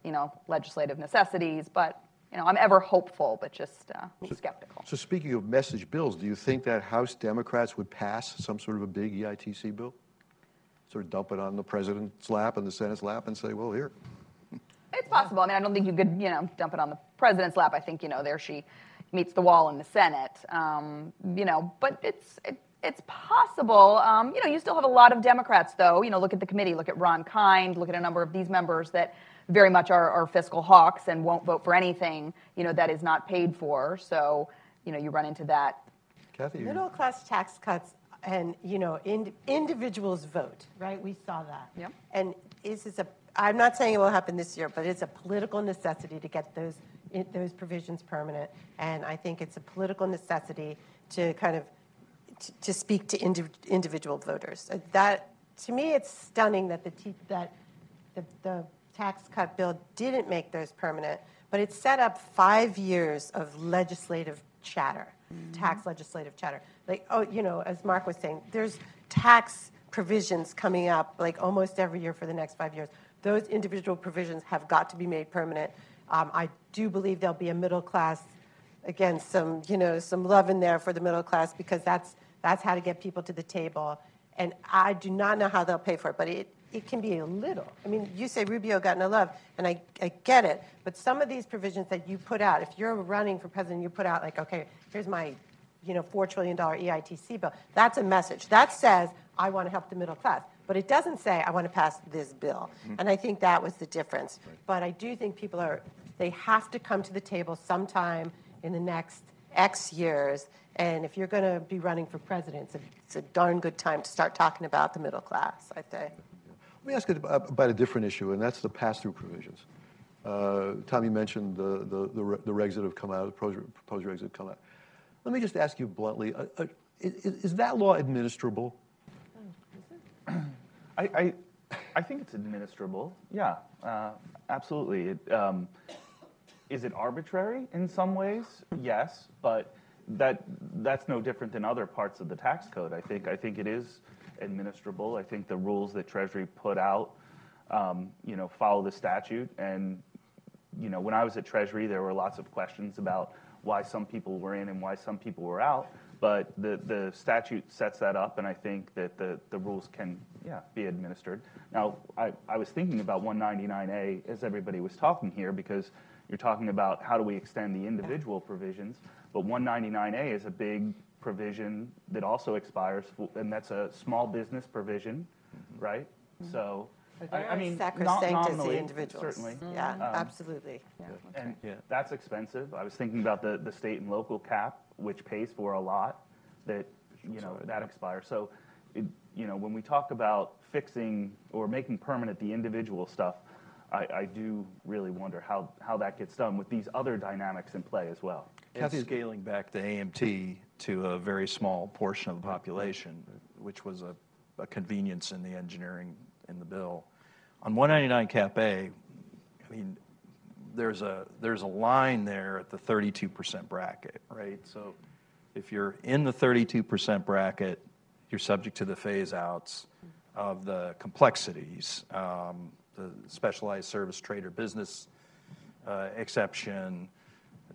legislative necessities. But, I'm ever hopeful, but just skeptical. So speaking of message bills, do you think that House Democrats would pass some sort of a big EITC bill? Sort of dump it on the president's lap and the Senate's lap and say, well, here. It's possible. I mean, I don't think you could, dump it on the president's lap. I think, there she meets the wall in the Senate. But it's possible. You still have a lot of Democrats, though. Look at the committee. Look at Ron Kind. Look at a number of these members that very much are fiscal hawks and won't vote for anything, that is not paid for. So, you run into that. Kathy? Middle-class tax cuts and, individuals vote, right? We saw that. Yep. And I'm not saying it will happen this year, but it's a political necessity to get those provisions permanent. And I think it's a political necessity to kind of to speak to individual voters. That, to me, it's stunning that the tax cut bill didn't make those permanent, but it set up 5 years of legislative chatter, tax legislative chatter. Like, as Mark was saying, there's tax provisions coming up like almost every year for the next 5 years. Those individual provisions have got to be made permanent. I do believe there'll be a middle class, again, some love in there for the middle class, because that's how to get people to the table. And I do not know how they'll pay for it, but it can be a little. I mean, you say Rubio got no love, and I get it. But some of these provisions that you put out, if you're running for president, you put out like, okay, here's my $4 trillion EITC bill. That's a message. That says, I want to help the middle class. But it doesn't say, I want to pass this bill. And I think that was the difference. Right. But I do think they have to come to the table sometime in the next X years. And if you're going to be running for president, it's a darn good time to start talking about the middle class, I think. Let me ask you about a different issue, and that's the pass-through provisions. Tom, you mentioned the regs that have come out, the proposed regs that have come out. Let me just ask you bluntly, is that law administrable? I think it's administrable. Yeah, absolutely. Is it arbitrary in some ways? Yes, but that's no different than other parts of the tax code. I think it is administrable. I think the rules that Treasury put out, follow the statute. And when I was at Treasury, there were lots of questions about why some people were in and why some people were out. But the statute sets that up, and I think that the rules can, be administered. Now, I was thinking about 199A as everybody was talking here, because you're talking about how do we extend the individual provisions, but 199A is a big provision that also expires, and that's a small business provision, right? So, I mean, sacrosanct as the individuals. Certainly. Yeah, absolutely. Yeah, And that's expensive. I was thinking about the state and local cap, which pays for a lot, that that expires. So, when we talk about fixing or making permanent the individual stuff, I do really wonder how that gets done with these other dynamics in play as well. And scaling back the AMT to a very small portion of the population, which was a convenience in the engineering in the bill. On 199 Cap A, I mean, there's a line there at the 32% bracket, right? So if you're in the 32% bracket, you're subject to the phase outs of the complexities, the specialized service trade or business exception,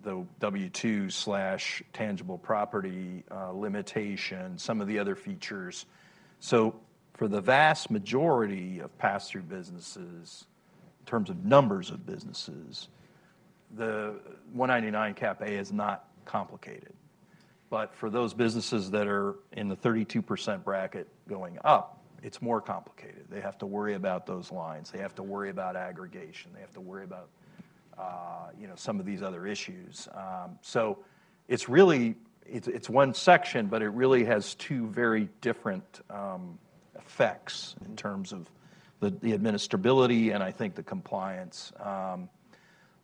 the W-2 / tangible property limitation, some of the other features. So for the vast majority of pass-through businesses, in terms of numbers of businesses, the 199 Cap A is not complicated. But for those businesses that are in the 32% bracket going up, it's more complicated. They have to worry about those lines. They have to worry about aggregation. They have to worry about some of these other issues. So it's really, it's one section, but it really has two very different effects in terms of the administrability and I think the compliance.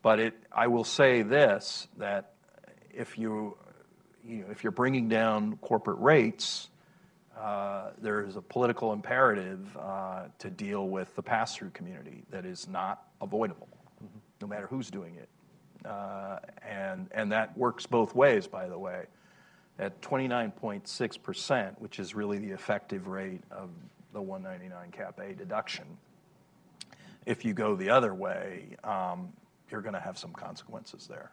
But I will say this, that if you're bringing down corporate rates, there is a political imperative to deal with the pass-through community that is not avoidable, no matter who's doing it. And that works both ways, by the way. At 29.6%, which is really the effective rate of the 199 Cap A deduction, if you go the other way, you're going to have some consequences there.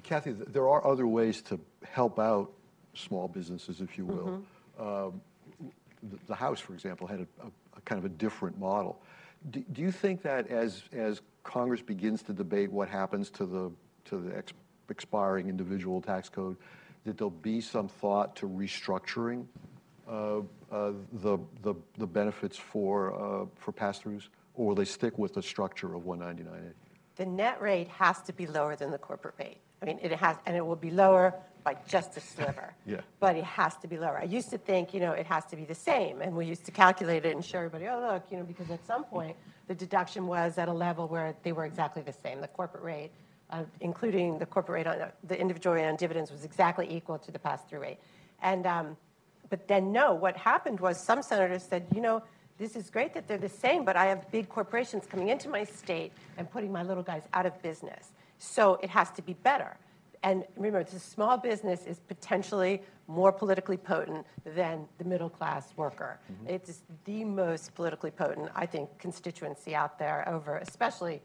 Kathy, there are other ways to help out small businesses, if you will. The House, for example, had a kind of a different model. Do you think that as Congress begins to debate what happens to the expiring individual tax code, that there'll be some thought to restructuring the benefits for pass-throughs, or will they stick with the structure of 199A? The net rate has to be lower than the corporate rate. I mean, it has, and it will be lower by just a sliver. Yeah. But it has to be lower. I used to think, it has to be the same, and we used to calculate it and show everybody, oh, look, because at some point the deduction was at a level where they were exactly the same. The corporate rate, including the corporate rate on the individual rate on dividends, was exactly equal to the pass-through rate. And but then no, what happened was some senators said, this is great that they're the same, but I have big corporations coming into my state and putting my little guys out of business. So it has to be better. And remember, the small business is potentially more politically potent than the middle-class worker. Mm-hmm. It's the most politically potent, I think, constituency out there over, especially,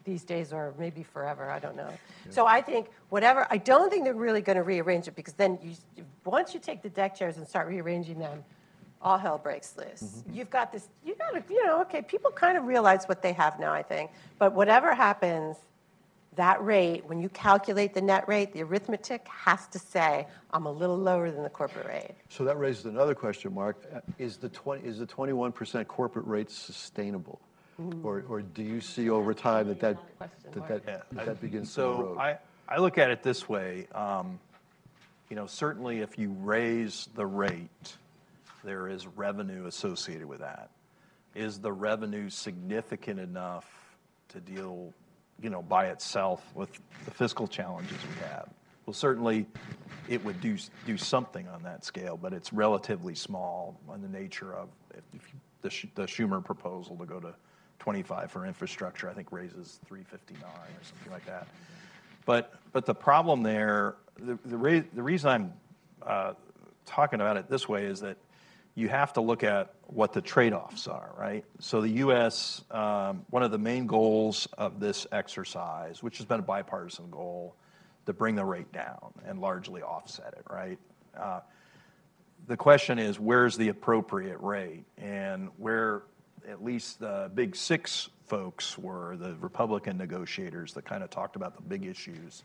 these days or maybe forever, I don't know. Yeah. So I think I don't think they're really going to rearrange it, because then once you take the deck chairs and start rearranging them, all hell breaks loose. Mm-hmm. People kind of realize what they have now, I think. But whatever happens, that rate, when you calculate the net rate, the arithmetic has to say, I'm a little lower than the corporate rate. So that raises another question, Mark. Is the 21% corporate rate sustainable? Mm-hmm. Or do you see over time that begins to erode? So I look at it this way. Certainly if you raise the rate, there is revenue associated with that. Is the revenue significant enough to deal by itself with the fiscal challenges we have? Well, certainly it would do something on that scale, but it's relatively small in the nature of the Schumer proposal to go to 25 for infrastructure, I think raises 359 or something like that. But the problem there, the reason I'm talking about it this way is that you have to look at what the trade-offs are, right? So the U.S., one of the main goals of this exercise, which has been a bipartisan goal, to bring the rate down and largely offset it, right? The question is, where's the appropriate rate? And where at least the big six folks were, the Republican negotiators that kind of talked about the big issues,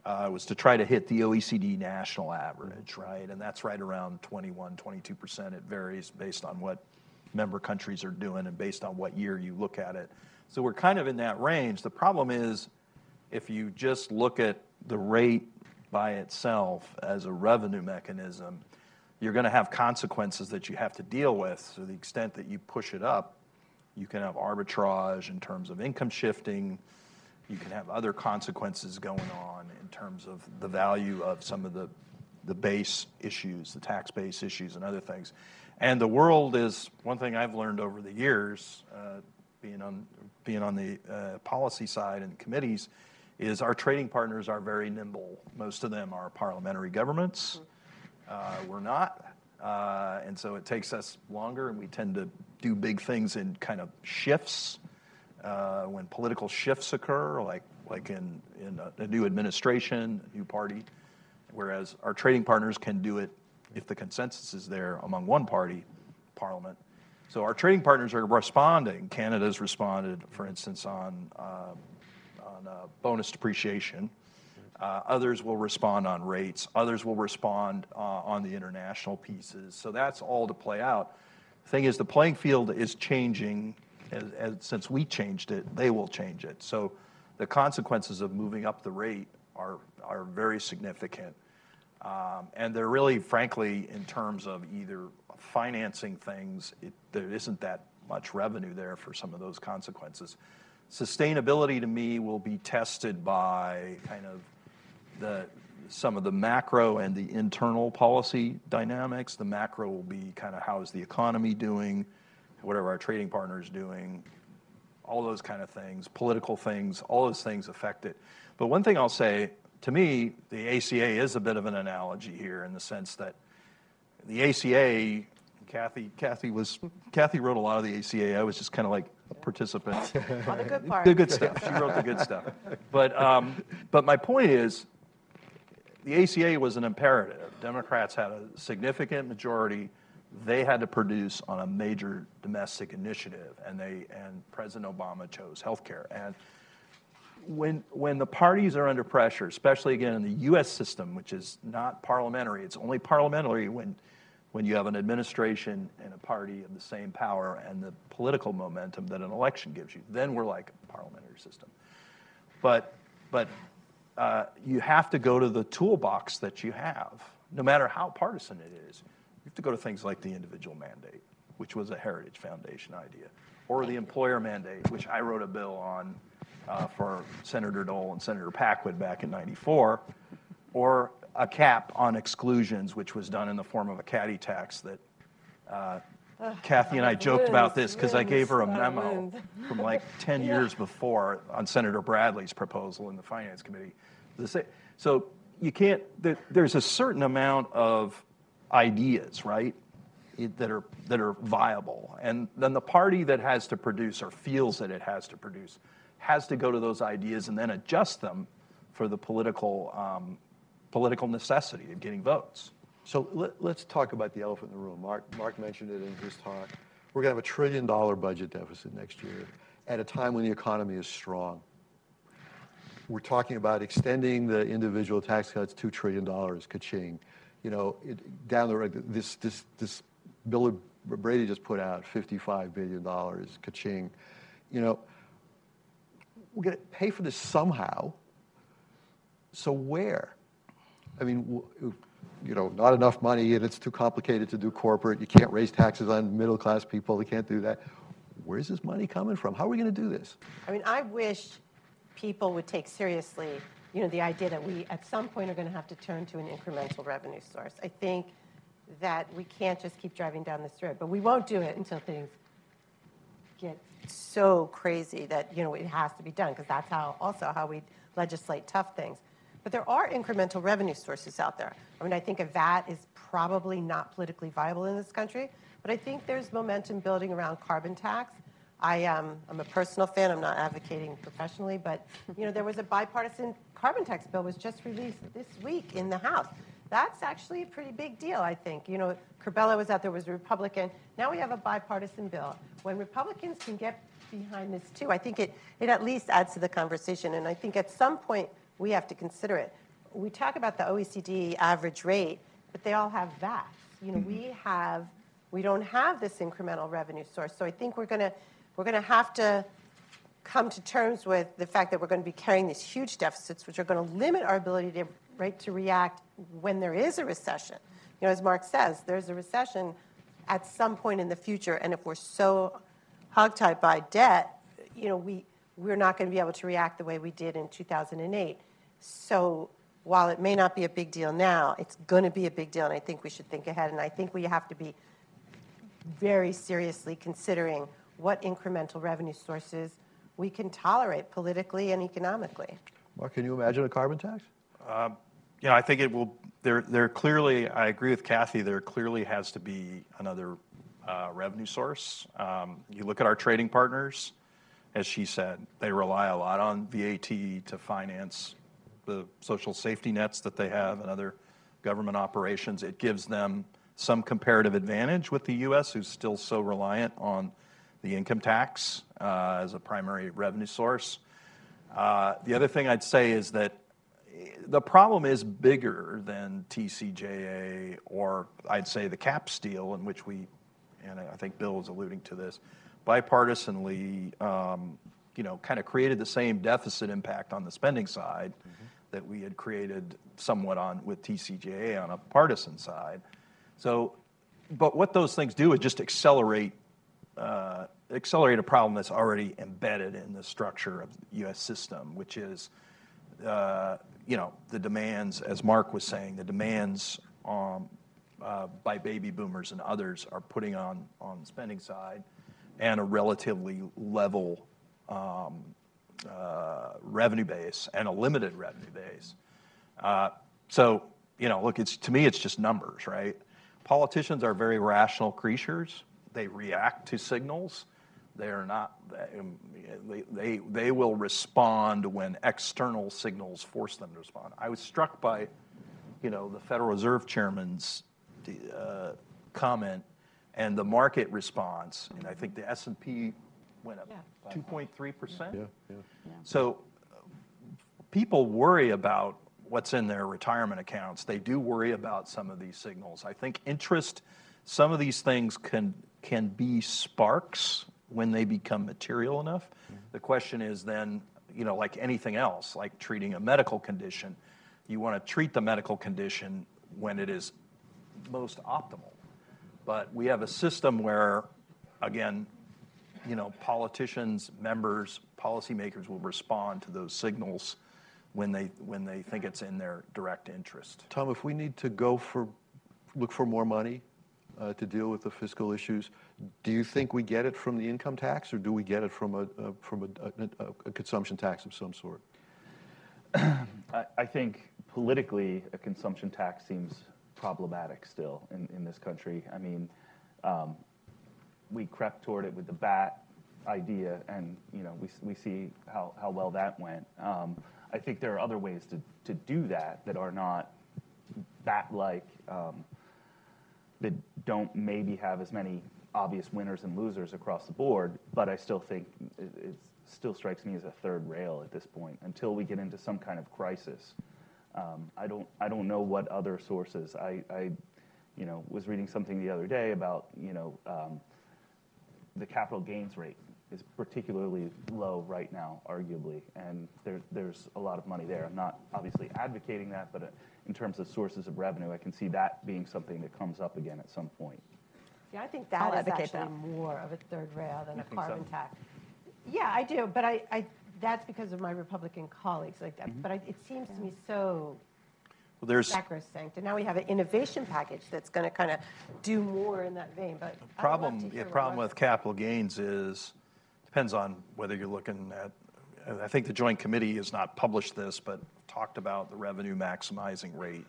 was to try to hit the OECD national average, right? And that's right around 22%. It varies based on what member countries are doing and based on what year you look at it. So we're kind of in that range. The problem is, if you just look at the rate by itself as a revenue mechanism, you're going to have consequences that you have to deal with. So to the extent that you push it up, You can have arbitrage in terms of income shifting. You can have other consequences going on in terms of the value of some of the base issues, the tax base issues and other things. And the world is, one thing I've learned over the years, being on the policy side and committees, is our trading partners are very nimble. Most of them are parliamentary governments. We're not. And so it takes us longer, and we tend to do big things in kind of shifts. When political shifts occur, like in a new administration, a new party, whereas our trading partners can do it if the consensus is there among one party, parliament. So our trading partners are responding. Canada's responded, for instance, on bonus depreciation. Others will respond on rates. Others will respond on the international pieces. So that's all to play out. The thing is, the playing field is changing. Since we changed it, they will change it. So the consequences of moving up the rate are very significant. And they're really, frankly, in terms of either financing things, there isn't that much revenue there for some of those consequences. Sustainability, to me, will be tested by kind of some of the macro and the internal policy dynamics. The macro will be kind of how is the economy doing, what are our trading partners doing, all those kind of things, political things, all those things affect it. But one thing I'll say, to me, the ACA is a bit of an analogy here in the sense that the ACA, Kathy wrote a lot of the ACA. I was just kind of like a participant. All the good parts. The good stuff. She wrote the good stuff. But my point is, the ACA was an imperative. Democrats had a significant majority. They had to produce on a major domestic initiative, and President Obama chose healthcare. And when the parties are under pressure, especially again in the U.S. system, which is not parliamentary, it's only parliamentary when you have an administration and a party of the same power and the political momentum that an election gives you, then we're like a parliamentary system. But you have to go to the toolbox that you have, no matter how partisan it is. You have to go to things like the individual mandate, which was a Heritage Foundation idea, or the employer mandate, which I wrote a bill on for Senator Dole and Senator Packwood back in '94, or a cap on exclusions, which was done in the form of a caddy tax that Kathy and I joked about this because I gave her a memo from like 10 years before on Senator Bradley's proposal in the Finance Committee. So you can't, there's a certain amount of ideas, right, that are viable. And then the party that has to produce or feels that it has to produce has to go to those ideas and then adjust them for the political necessity of getting votes. So let's talk about the elephant in the room. Mark mentioned it in his talk. We're going to have $1 trillion budget deficit next year at a time when the economy is strong. We're talking about extending the individual tax cuts $2 trillion, ka-ching. You know, down the road, this bill Brady just put out, $55 billion, ka-ching. You know, we're going to pay for this somehow. So where? I mean, you know, not enough money, and it's too complicated to do corporate. You can't raise taxes on middle-class people. You can't do that. Where's this money coming from? How are we going to do this? I mean, I wish people would take seriously, you know, the idea that we, at some point, are going to have to turn to an incremental revenue source. I think that we can't just keep driving down this road, but we won't do it until things get so crazy that, you know, it has to be done, because that's how we legislate tough things. But there are incremental revenue sources out there. I mean, I think a VAT is probably not politically viable in this country, but I think there's momentum building around carbon tax. I'm a personal fan. I'm not advocating professionally, but, you know, there was a bipartisan carbon tax bill was just released this week in the House. That's actually a pretty big deal, I think. You know, Corbella was out there, was a Republican. Now we have a bipartisan bill. When Republicans can get behind this, too, I think it at least adds to the conversation, and I think at some point we have to consider it. We talk about the OECD average rate, but they all have VATs. You know, we don't have this incremental revenue source, so I think we're going to have to come to terms with the fact that we're going to be carrying these huge deficits, which are going to limit our ability to react when there is a recession. You know, as Mark says, there's a recession at some point in the future, and if we're so hogtied by debt, we're not going to be able to react the way we did in 2008. So while it may not be a big deal now, it's going to be a big deal, and I think we should think ahead. And I think we have to be very seriously considering what incremental revenue sources we can tolerate politically and economically. Mark, can you imagine a carbon tax? I think it will. There clearly, I agree with Kathy. There clearly has to be another revenue source. You look at our trading partners, as she said, they rely a lot on VAT to finance the social safety nets that they have and other government operations. It gives them some comparative advantage with the U.S., who's still so reliant on the income tax as a primary revenue source. The other thing I'd say is that the problem is bigger than TCJA, or I'd say the cap deal, in which we, and I think Bill was alluding to this, bipartisanly, kind of created the same deficit impact on the spending side that we had created somewhat on with TCJA on a partisan side. So, but what those things do is just accelerate a problem that's already embedded in the structure of the U.S. system, which is, the demands, as Mark was saying, the demands by baby boomers and others are putting on the spending side, and a relatively level revenue base and a limited revenue base. So, look, to me, it's just numbers, right? Politicians are very rational creatures. They react to signals. They are not. They will respond when external signals force them to respond. I was struck by, the Federal Reserve Chairman's comment and the market response. And I think the S&P went up 2.3%. Yeah. So people worry about what's in their retirement accounts. They do worry about some of these signals. I think some of these things can be sparks when they become material enough. The question is then, like anything else, like treating a medical condition, you want to treat the medical condition when it is most optimal. But we have a system where, again, politicians, members, policymakers will respond to those signals when they think it's in their direct interest. Tom, if we need to look for more money to deal with the fiscal issues, do you think we get it from the income tax, or do we get it from a consumption tax of some sort? I think politically, a consumption tax seems problematic still in this country. I mean, we crept toward it with the BAT idea, and we see how well that went. I think there are other ways to do that are not BAT-like, that don't maybe have as many obvious winners and losers across the board, but I still think it still strikes me as a third rail at this point until we get into some kind of crisis. I don't know what other sources. I was reading something the other day about the capital gains rate is particularly low right now, arguably, and there's a lot of money there. I'm not obviously advocating that, but in terms of sources of revenue, I can see that being something that comes up again at some point. Yeah, I think I'll that is advocate actually that. more of a third rail than a think carbon so? tax. Yeah, I do, but I that's because of my Republican colleagues like that. But it seems to me so sacrosanct. And now we have an innovation package that's going to kind of do more in that vein. But The problem with capital gains is, depends on whether you're looking at, I think the Joint Committee has not published this, but talked about the revenue maximizing rate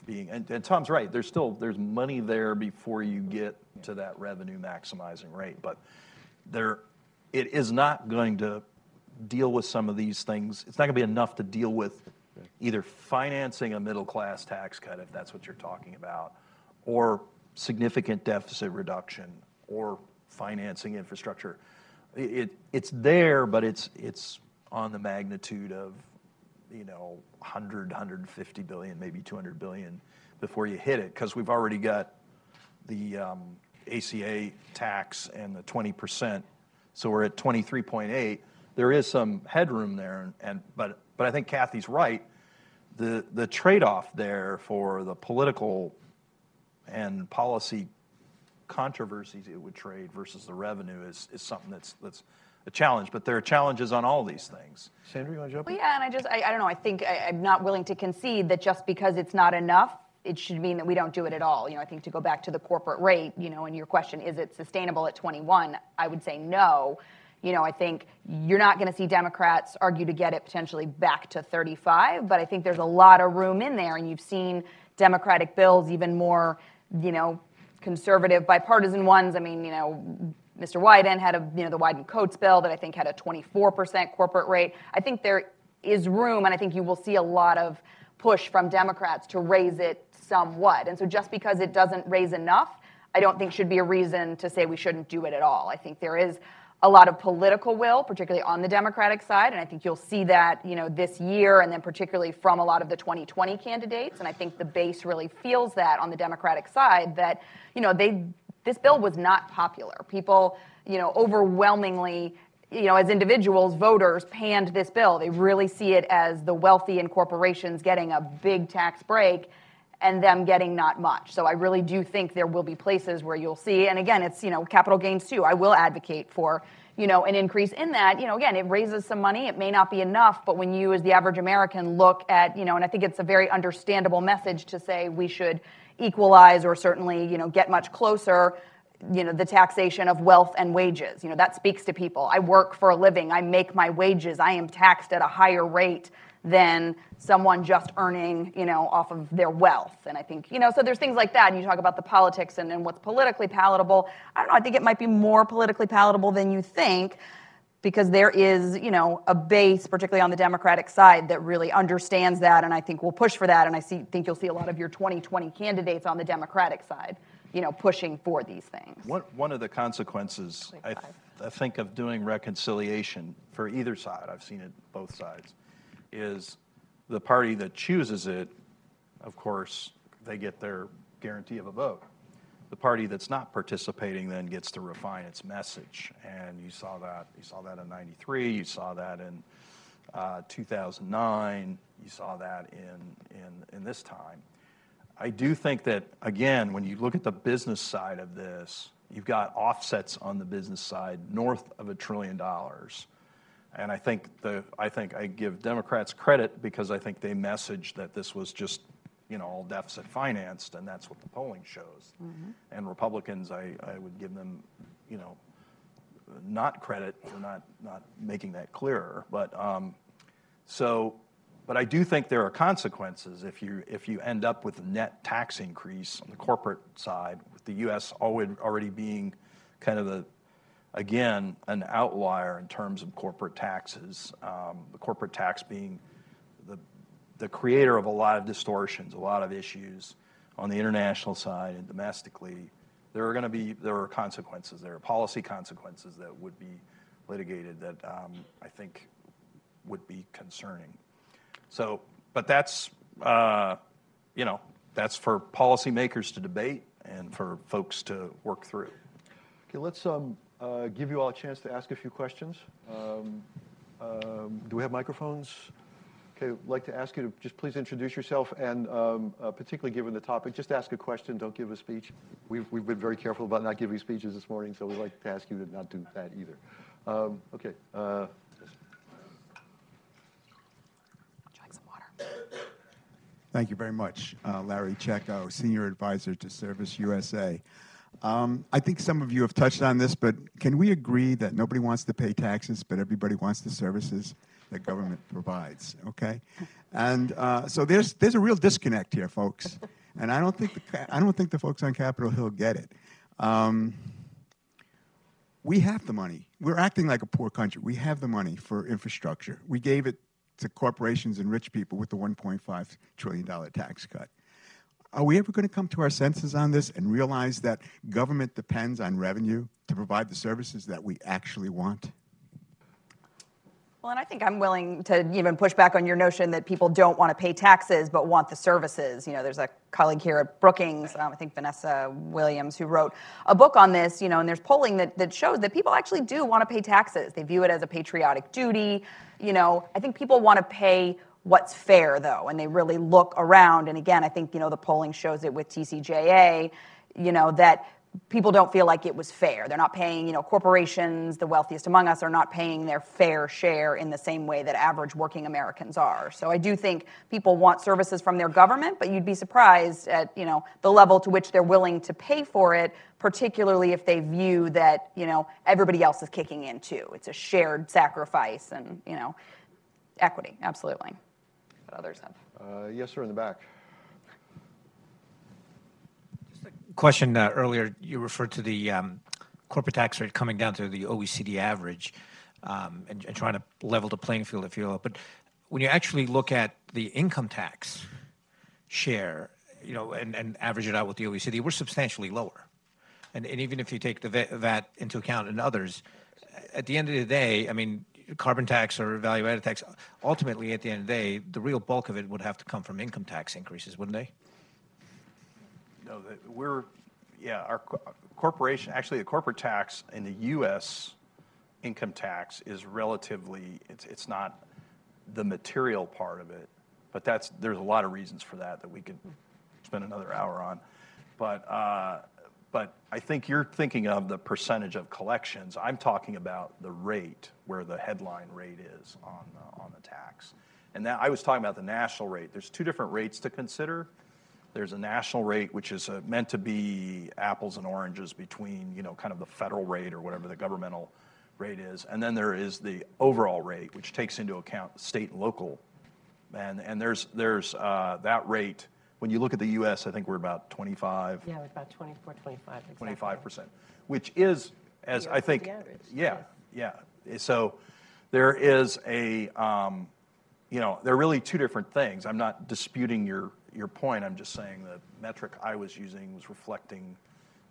being, and Tom's right, there's money there before you get to that revenue maximizing rate, but it is not going to deal with some of these things. It's not going to be enough to deal with either financing a middle class tax cut, if that's what you're talking about, or significant deficit reduction, or financing infrastructure. It's there, but it's on the magnitude of 100, 150 billion, maybe 200 billion before you hit it, because we've already got the ACA tax and the 20%, so we're at 23.8. There is some headroom there, but I think Kathy's right. The trade-off there for the political and policy controversies it would trade versus the revenue is something that's a challenge. But there are challenges on all these things. Sandra, you want to jump in? Well, yeah, and I don't know. I think I'm not willing to concede that just because it's not enough, it should mean that we don't do it at all. I think to go back to the corporate rate, and your question, is it sustainable at 21? I would say no. I think you're not going to see Democrats argue to get it potentially back to 35, but I think there's a lot of room in there, and you've seen Democratic bills, even more, conservative, bipartisan ones. I mean, Mr. Wyden had the Wyden-Coates bill that I think had a 24% corporate rate. I think there is room, and I think you will see a lot of push from Democrats to raise it somewhat. And so just because it doesn't raise enough, I don't think should be a reason to say we shouldn't do it at all. I think there is a lot of political will, particularly on the Democratic side, and I think you'll see that, this year, and then particularly from a lot of the 2020 candidates. And I think the base really feels that on the Democratic side that, this bill was not popular. People, overwhelmingly, as individuals, voters panned this bill. They really see it as the wealthy and corporations getting a big tax break and them getting not much. So I really do think there will be places where you'll see, and again, it's, capital gains too. I will advocate for, an increase in that. Again, it raises some money. It may not be enough, but when you as the average American look at, and I think it's a very understandable message to say we should equalize or certainly, get much closer, the taxation of wealth and wages. That speaks to people. I work for a living. I make my wages. I am taxed at a higher rate than someone just earning, off of their wealth. And I think, so there's things like that. And you talk about the politics and what's politically palatable. I don't know. I think it might be more politically palatable than you think, because there is, a base, particularly on the Democratic side, that really understands that, and I think will push for that. And I think you'll see a lot of your 2020 candidates on the Democratic side, pushing for these things. One of the consequences, I think, of doing reconciliation for either side, I've seen it both sides, is the party that chooses it, of course, they get their guarantee of a vote. The party that's not participating then gets to refine its message, and you saw that in '93, you saw that in 2009, you saw that in this time. I do think that, again, when you look at the business side of this, you've got offsets on the business side north of $1 trillion. And I think I give Democrats credit because I think they messaged that this was just, all deficit financed, and that's what the polling shows. Mm-hmm. And Republicans, I would give them, not credit for not making that clearer. But but I do think there are consequences if you end up with a net tax increase on the corporate side, with the U.S. already being kind of again, an outlier in terms of corporate taxes. The corporate tax being the creator of a lot of distortions, a lot of issues on the international side and domestically. There are consequences. There are policy consequences that would be litigated that I think would be concerning. So, but that's that's for policymakers to debate and for folks to work through. Okay, let's give you all a chance to ask a few questions. Do we have microphones? Okay, I'd like to ask you to just please introduce yourself, and particularly given the topic, just ask a question, don't give a speech. We've been very careful about not giving speeches this morning, so we'd like to ask you to not do that either. Okay. Drink some water. Thank you very much. Larry Checco, Senior Advisor to Service USA. I think some of you have touched on this, but can we agree that nobody wants to pay taxes, but everybody wants the services that government provides? Okay, and so there's a real disconnect here, folks, and I don't think the folks on Capitol Hill get it. We have the money. We're acting like a poor country. We have the money for infrastructure. We gave it to corporations and rich people with the $1.5 trillion tax cut. Are we ever going to come to our senses on this and realize that government depends on revenue to provide the services that we actually want? Well, and I think I'm willing to even push back on your notion that people don't want to pay taxes but want the services. There's a colleague here at Brookings, I think Vanessa Williams, who wrote a book on this, and there's polling that shows that people actually do want to pay taxes. They view it as a patriotic duty. I think people want to pay what's fair, though, and they really look around. And again, I think, the polling shows it with TCJA, that people don't feel like it was fair. They're not paying, corporations, the wealthiest among us, are not paying their fair share in the same way that average working Americans are. So I do think people want services from their government, but you'd be surprised at, the level to which they're willing to pay for it, particularly if they view that, everybody else is kicking in too. It's a shared sacrifice and, equity, absolutely. But others have. Yes, sir, in the back. Question earlier, you referred to the corporate tax rate coming down to the OECD average and trying to level the playing field, if you will. But when you actually look at the income tax share, and average it out with the OECD, we're substantially lower. And even if you take the VAT into account and others, at the end of the day, I mean, carbon tax or value-added tax, ultimately, at the end of the day, the real bulk of it would have to come from income tax increases, wouldn't they? No, our corporation, actually the corporate tax in the U.S. income tax is relatively, it's not the material part of it, but there's a lot of reasons for that we could spend another hour on. But I think you're thinking of the percentage of collections. I'm talking about the rate, where the headline rate is on the tax. And I was talking about the national rate. There's two different rates to consider. There's a national rate, which is meant to be apples and oranges between, kind of the federal rate or whatever the governmental rate is. And then there is the overall rate, which takes into account state and local. And there's that rate. When you look at the U.S., I think we're about 25. Yeah, about 24, 25. Exactly. 25%, which is, as I think, yeah. So there is they're really two different things. I'm not disputing your point. I'm just saying the metric I was using was reflecting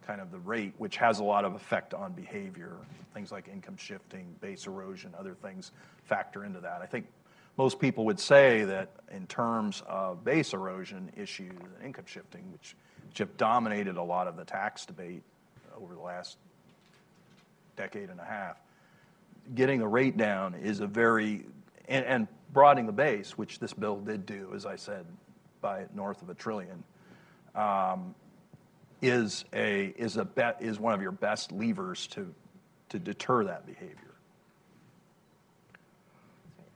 kind of the rate, which has a lot of effect on behavior. Things like income shifting, base erosion, other things factor into that. I think most people would say that in terms of base erosion issues and income shifting, which have dominated a lot of the tax debate over the last decade and a half, getting the rate down is and broadening the base, which this bill did do, as I said, by north of $1 trillion, is one of your best levers to deter that behavior.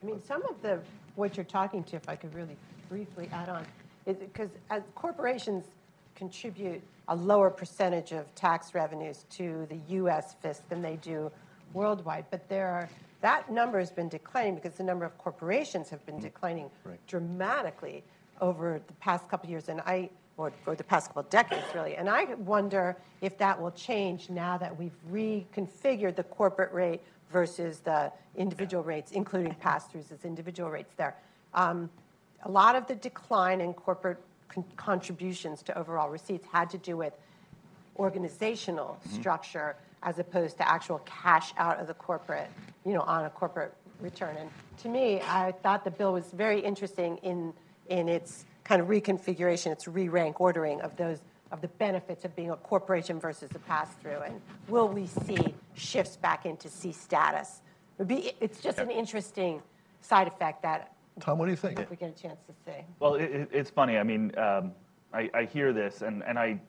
I mean, some of what you're talking to, if I could really briefly add on, is because as corporations contribute a lower percentage of tax revenues to the U.S. FISC than they do worldwide, but that number has been declining because the number of corporations have been declining dramatically over the past couple of years, or the past couple of decades, really. And I wonder if that will change now that we've reconfigured the corporate rate versus the individual rates, including pass-throughs as individual rates there. A lot of the decline in corporate contributions to overall receipts had to do with organizational structure as opposed to actual cash out of the corporate, on a corporate return. And to me, I thought the bill was very interesting in its kind of reconfiguration, its re-rank ordering of the benefits of being a corporation versus a pass-through. And will we see shifts back into C status? It's just an interesting side effect that Tom, what do you think? I hope we get a chance to see. Well, it's funny. I mean, I hear this, and I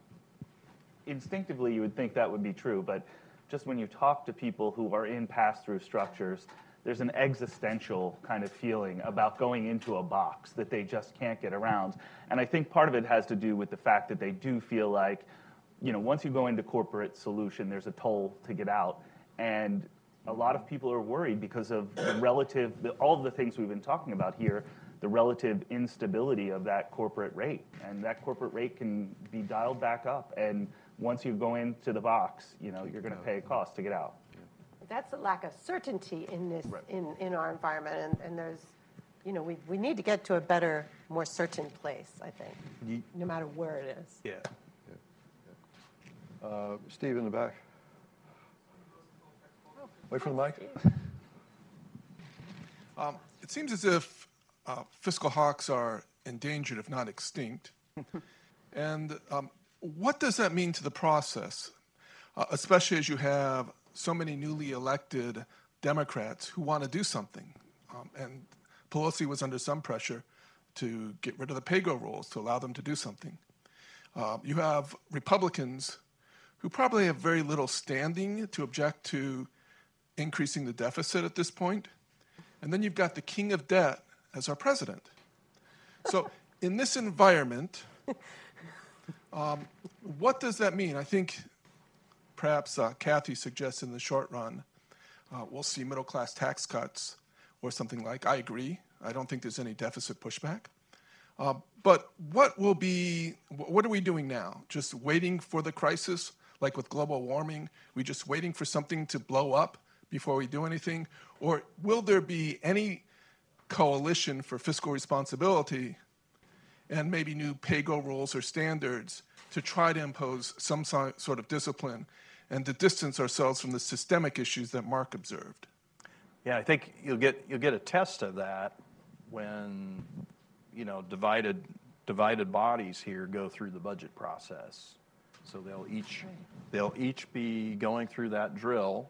instinctively you would think that would be true, but just when you talk to people who are in pass-through structures, there's an existential kind of feeling about going into a box that they just can't get around. And I think part of it has to do with the fact that they do feel like, once you go into corporate solution, there's a toll to get out. And a lot of people are worried because of all of the things we've been talking about here, the relative instability of that corporate rate. And that corporate rate can be dialed back up. And once you go into the box, you're going to pay a cost to get out. That's a lack of certainty in this in our environment, and there's, we need to get to a better, more certain place. I think, no matter where it is. Yeah. Steve in the back. Wait for the mic. It seems as if fiscal hawks are endangered, if not extinct. And what does that mean to the process, especially as you have so many newly elected Democrats who want to do something? And Pelosi was under some pressure to get rid of the pay-go rules to allow them to do something. You have Republicans who probably have very little standing to object to increasing the deficit at this point. And then you've got the king of debt as our president. So in this environment, what does that mean? I think perhaps Kathy suggests in the short run, we'll see middle-class tax cuts or something like. I agree. I don't think there's any deficit pushback. But what are we doing now? Just waiting for the crisis, like with global warming? We just waiting for something to blow up before we do anything? Or will there be any coalition for fiscal responsibility and maybe new pay-go rules or standards to try to impose some sort of discipline and to distance ourselves from the systemic issues that Mark observed? Yeah, I think you'll get a test of that when, you know, divided bodies here go through the budget process. So they'll each be going through that drill.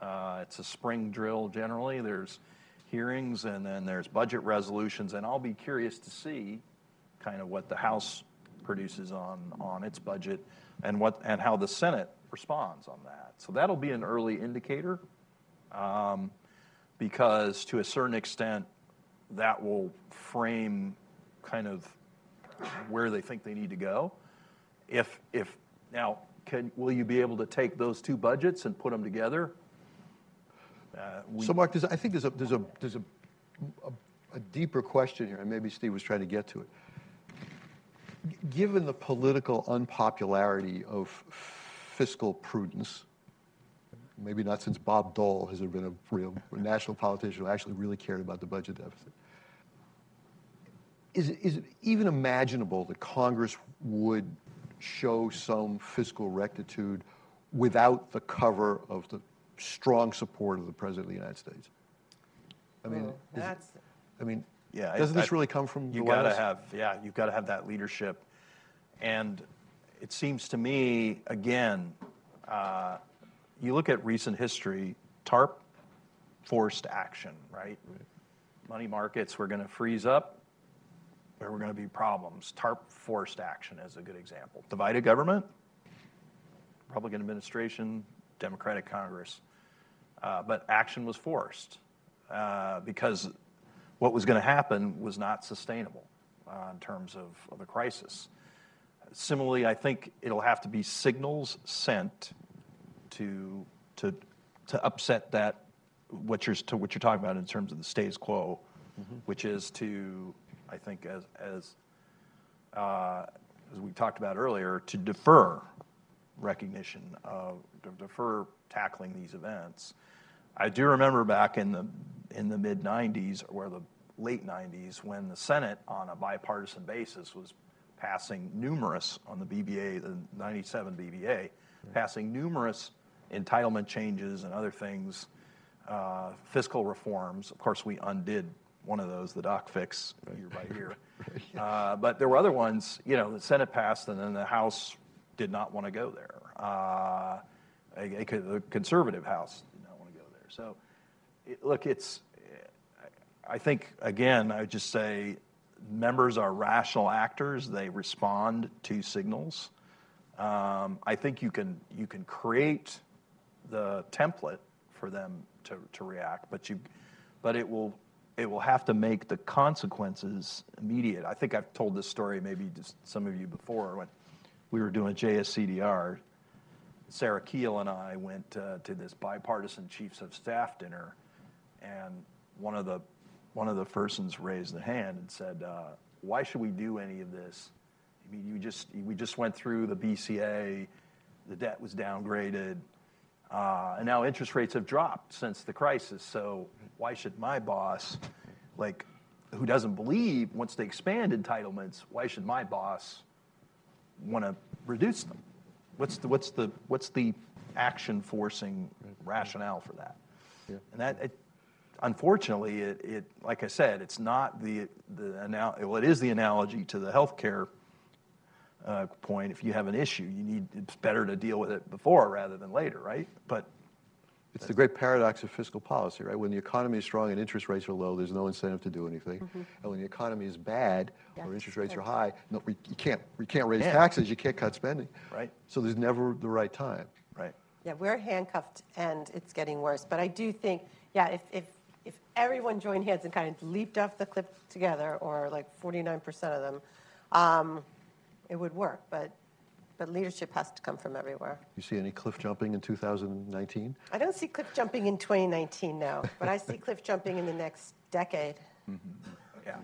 It's a spring drill generally. There's hearings and then there's budget resolutions, and I'll be curious to see kind of what the House produces on its budget and how the Senate responds on that. So that'll be an early indicator, because to a certain extent that will frame kind of where they think they need to go. If now, will you be able to take those two budgets and put them together? So, Mark, I think there's a deeper question here, and maybe Steve was trying to get to it. Given the political unpopularity of fiscal prudence, maybe not since Bob Dole has there been a real national politician who actually really cared about the budget deficit. Is it even imaginable that Congress would show some fiscal rectitude without the cover of the strong support of the President of the United States? I mean, doesn't this really come from the White House? You've got to have that leadership. And it seems to me, again, you look at recent history, TARP forced action, right? Money markets were going to freeze up. There were going to be problems. TARP forced action is a good example. Divided government, Republican administration, Democratic Congress. But action was forced because what was going to happen was not sustainable in terms of the crisis. Similarly, I think it'll have to be signals sent to upset that what you're talking about in terms of the status quo, which is to, I think, as we talked about earlier, to defer recognition to defer tackling these events. I do remember back in the mid 90s or the late 90s when the Senate on a bipartisan basis was passing numerous on the BBA, the 97 BBA, passing numerous entitlement changes and other things, fiscal reforms. Of course, we undid one of those, the doc fix, year by year. But there were other ones, you know, the Senate passed and then the House did not want to go there. The conservative House did not want to go there. So, I think, again, I would just say members are rational actors. They respond to signals. I think you can create the template for them to react, but it will have to make the consequences immediate. I think I've told this story maybe to some of you before. When we were doing JSCDR, Sarah Keel and I went to this bipartisan chiefs of staff dinner, and one of the persons raised a hand and said, "Why should we do any of this? I mean, we just went through the BCA, the debt was downgraded, and now interest rates have dropped since the crisis. So why should my boss, like, who doesn't believe once they expand entitlements, why should my boss want to reduce them? What's the action forcing rationale for that?" Yeah. And that. Unfortunately, it like I said, it's not it is the analogy to the healthcare point. If you have an issue, it's better to deal with it before rather than later, right? But It's the great paradox of fiscal policy, right? When the economy is strong and interest rates are low, there's no incentive to do anything. And when the economy is bad or interest rates are high, no, you can't raise taxes, you can't cut spending. Right. So there's never the right time. Right. Yeah, we're handcuffed, and it's getting worse. But I do think, yeah, if everyone joined hands and kind of leaped off the cliff together, or like 49% of them, it would work. But leadership has to come from everywhere. You see any cliff jumping in 2019? I don't see cliff jumping in 2019, no. But I see cliff jumping in the next decade. Yeah.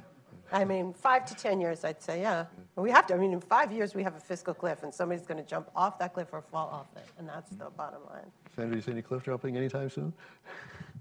I mean, 5 to 10 years, I'd say, yeah. We have to. I mean, in 5 years, we have a fiscal cliff, and somebody's going to jump off that cliff or fall off it, and that's the bottom line. Sandra, do you see any cliff jumping anytime soon?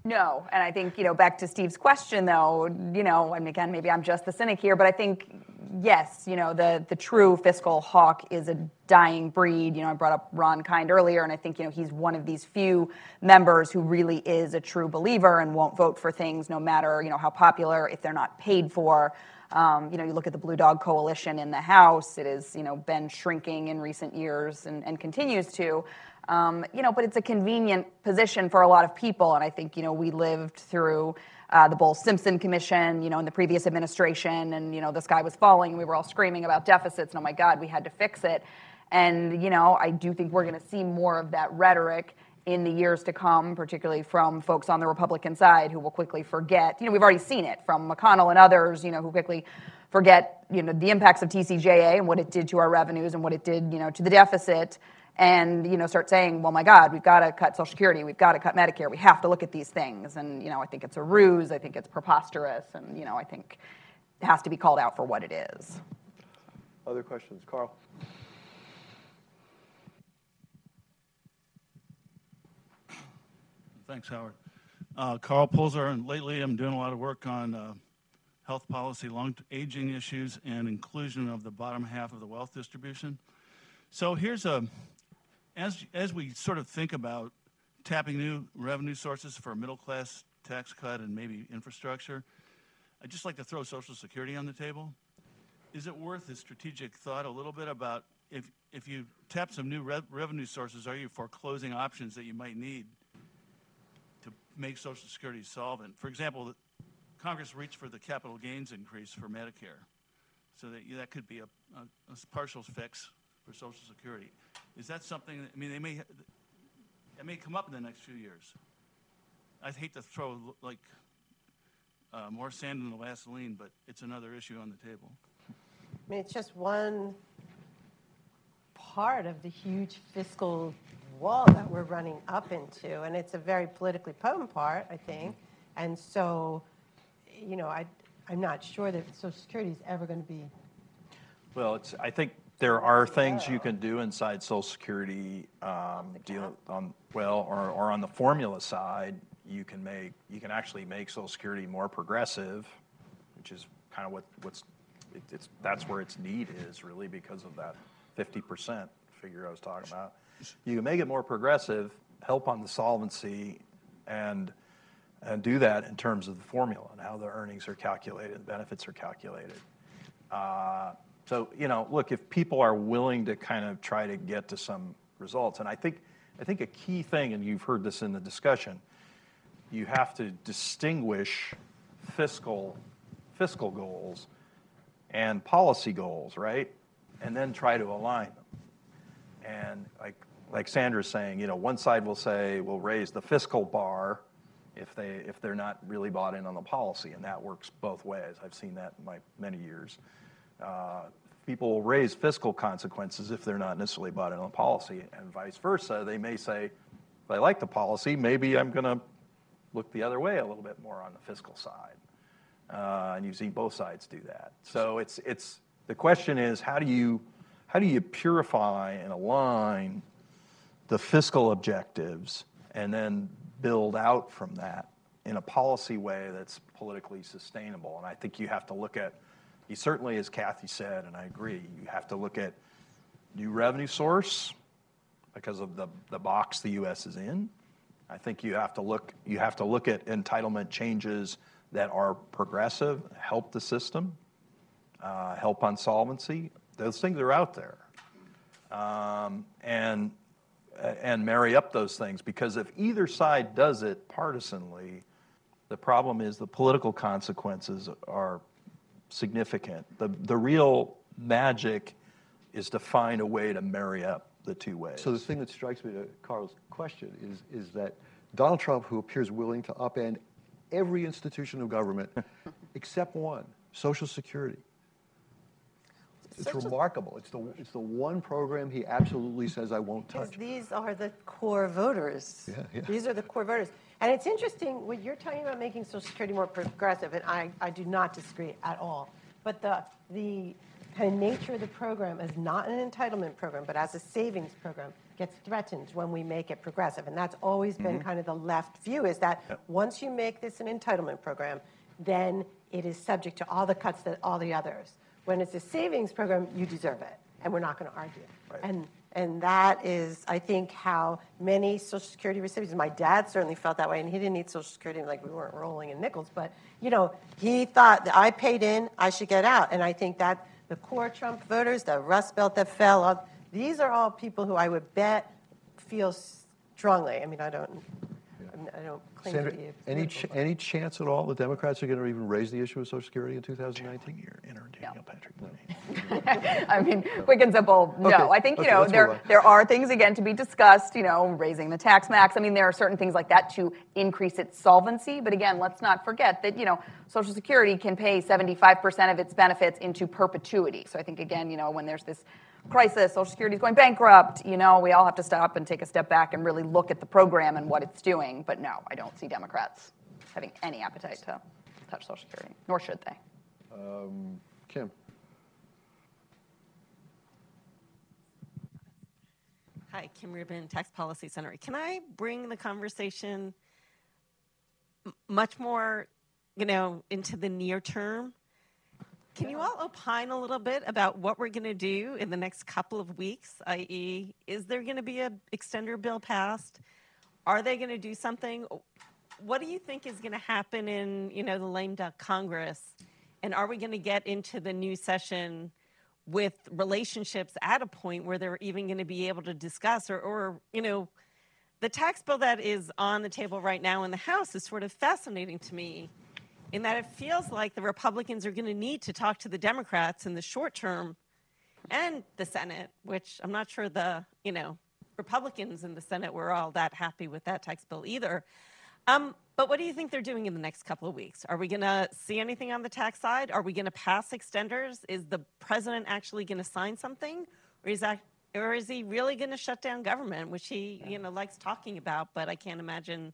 No, and I think, back to Steve's question, though, and again, maybe I'm just the cynic here, but I think, yes, the true fiscal hawk is a dying breed. I brought up Ron Kind earlier, and I think, he's one of these few members who really is a true believer and won't vote for things no matter, how popular, if they're not paid for. You look at the Blue Dog Coalition in the House, it has, been shrinking in recent years and continues to. But it's a convenient position for a lot of people, and I think, we lived through the Bowles-Simpson Commission, in the previous administration, and, the sky was falling, and we were all screaming about deficits, and oh my God, we had to fix it. And, I do think we're going to see more of that rhetoric in the years to come, particularly from folks on the Republican side who will quickly forget. We've already seen it from McConnell and others, who quickly forget, the impacts of TCJA and what it did to our revenues and what it did, to the deficit. And, start saying, well, my God, we've got to cut Social Security, we've got to cut Medicare, we have to look at these things. And, I think it's a ruse, I think it's preposterous, and, I think it has to be called out for what it is. Other questions? Carl? Thanks, Howard. Carl Pulzer, and lately I'm doing a lot of work on health policy, aging issues, and inclusion of the bottom half of the wealth distribution. So here's as we sort of think about tapping new revenue sources for a middle-class tax cut and maybe infrastructure, I'd just like to throw Social Security on the table. Is it worth a strategic thought a little bit about if you tap some new revenue sources, are you foreclosing options that you might need to make Social Security solvent? For example, Congress reached for the capital gains increase for Medicare, so that could be a partial fix for Social Security. Is that something that, it may come up in the next few years. I'd hate to throw more sand in the gasoline, but it's another issue on the table. It's just one part of the huge fiscal wall that we're running up into, and it's a very politically potent part, I think. And so, I'm not sure that Social Security is ever going to be. Well, I think there are things you can do inside Social Security, or on the formula side, you can actually make Social Security more progressive, which is kind of that's where its need is really, because of that 50% figure I was talking about. You can make it more progressive, help on the solvency, and do that in terms of the formula and how the earnings are calculated, the benefits are calculated. So, look, if people are willing to kind of try to get to some results, and I think a key thing, and you've heard this in the discussion, you have to distinguish fiscal goals and policy goals, right? And then try to align them. And like Sandra's saying, one side will say we'll raise the fiscal bar if they're not really bought in on the policy, and that works both ways. I've seen that in my many years. People will raise fiscal consequences if they're not necessarily bought in on the policy, and vice versa. They may say, if I like the policy, maybe I'm going to look the other way a little bit more on the fiscal side. And you've seen both sides do that. So it's the question is, how do you purify and align the fiscal objectives and then build out from that in a policy way that's politically sustainable? And I think you have to look at, you certainly, as Kathy said, and I agree, you have to look at new revenue source because of the box the U.S. is in. I think you have to look at entitlement changes that are progressive, help the system, help on solvency. Those things are out there. And and marry up those things, because if either side does it partisanly, the problem is the political consequences are significant. The real magic is to find a way to marry up the two ways. So the thing that strikes me to Carl's question is that Donald Trump, who appears willing to upend every institution of government except one, Social Security. It's remarkable. It's the one program he absolutely says I won't touch. Because these are the core voters. Yeah. These are the core voters. And it's interesting, when you're talking about making Social Security more progressive, and I do not disagree at all, but the kind of nature of the program is not an entitlement program, but as a savings program, gets threatened when we make it progressive. And that's always been kind of the left view, is that once you make this an entitlement program, then it is subject to all the cuts that all the others. When it's a savings program, you deserve it, and we're not going to argue. Right. And that is, I think, how many Social Security recipients, my dad certainly felt that way, and he didn't need Social Security, like we weren't rolling in nickels, but, you know, he thought that I paid in, I should get out. And I think that the core Trump voters, the Rust Belt that fell, these are all people who I would bet feel strongly. I mean, I don't claim Sandra, to be a any chance at all the Democrats are going to even raise the issue of Social Security in 2019? You're entertaining Patrick. I mean, quick and simple, no. Okay, I think, okay, let's move on. there are things, again, to be discussed, raising the tax max. I mean, there are certain things like that to increase its solvency. But again, let's not forget that, Social Security can pay 75% of its benefits into perpetuity. So I think, again, when there's this crisis, Social Security is going bankrupt, we all have to stop and take a step back and really look at the program and what it's doing. But no, I don't see Democrats having any appetite to touch Social Security, nor should they. Kim. Hi, Kim Rubin, Tax Policy Center. Can I bring the conversation much more, into the near term? Can you all opine a little bit about what we're going to do in the next couple of weeks, i.e., is there going to be an extender bill passed? Are they going to do something? What do you think is going to happen in, the lame duck Congress? And are we going to get into the new session with relationships at a point where they're even going to be able to discuss or the tax bill that is on the table right now in the House is sort of fascinating to me in that it feels like the Republicans are going to need to talk to the Democrats in the short term and the Senate, which I'm not sure the, Republicans in the Senate were all that happy with that tax bill either. But what do you think they're doing in the next couple of weeks? Are we going to see anything on the tax side? Are we going to pass extenders? Is the president actually going to sign something? Or is he really going to shut down government, which he, likes talking about, but I can't imagine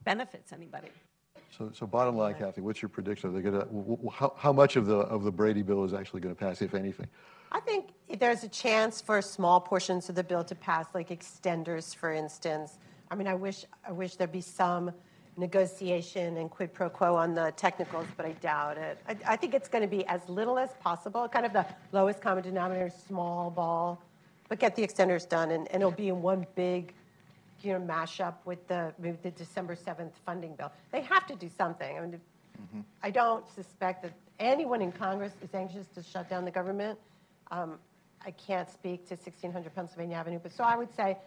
benefits anybody? So bottom line, Kathy, what's your prediction? Are they going to, how much of the Brady bill is actually going to pass, if anything? I think there's a chance for small portions of the bill to pass, like extenders, for instance. I mean, I wish there'd be some negotiation and quid pro quo on the technicals, but I doubt it. I think it's going to be as little as possible, kind of the lowest common denominator, small ball, but get the extenders done, and it'll be in one big, mashup with the December 7th funding bill. They have to do something. I mean, I don't suspect that anyone in Congress is anxious to shut down the government. I can't speak to 1600 Pennsylvania Avenue, but so I would say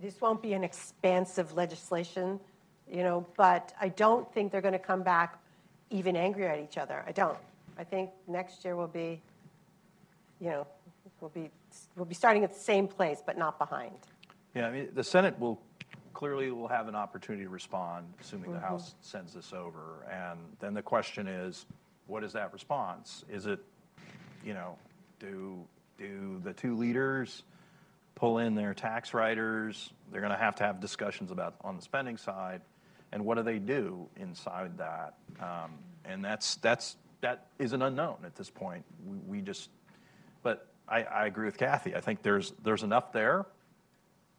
this won't be an expansive legislation, but I don't think they're going to come back even angrier at each other. I don't. I think next year will be, we'll be starting at the same place, but not behind. Yeah, I mean, the Senate will have an opportunity to respond, assuming the House sends this over. And then the question is, what is that response? Is it, do the two leaders pull in their tax writers? They're going to have discussions about on the spending side, and what do they do inside that? And that is an unknown at this point. But I agree with Kathy. I think there's enough there.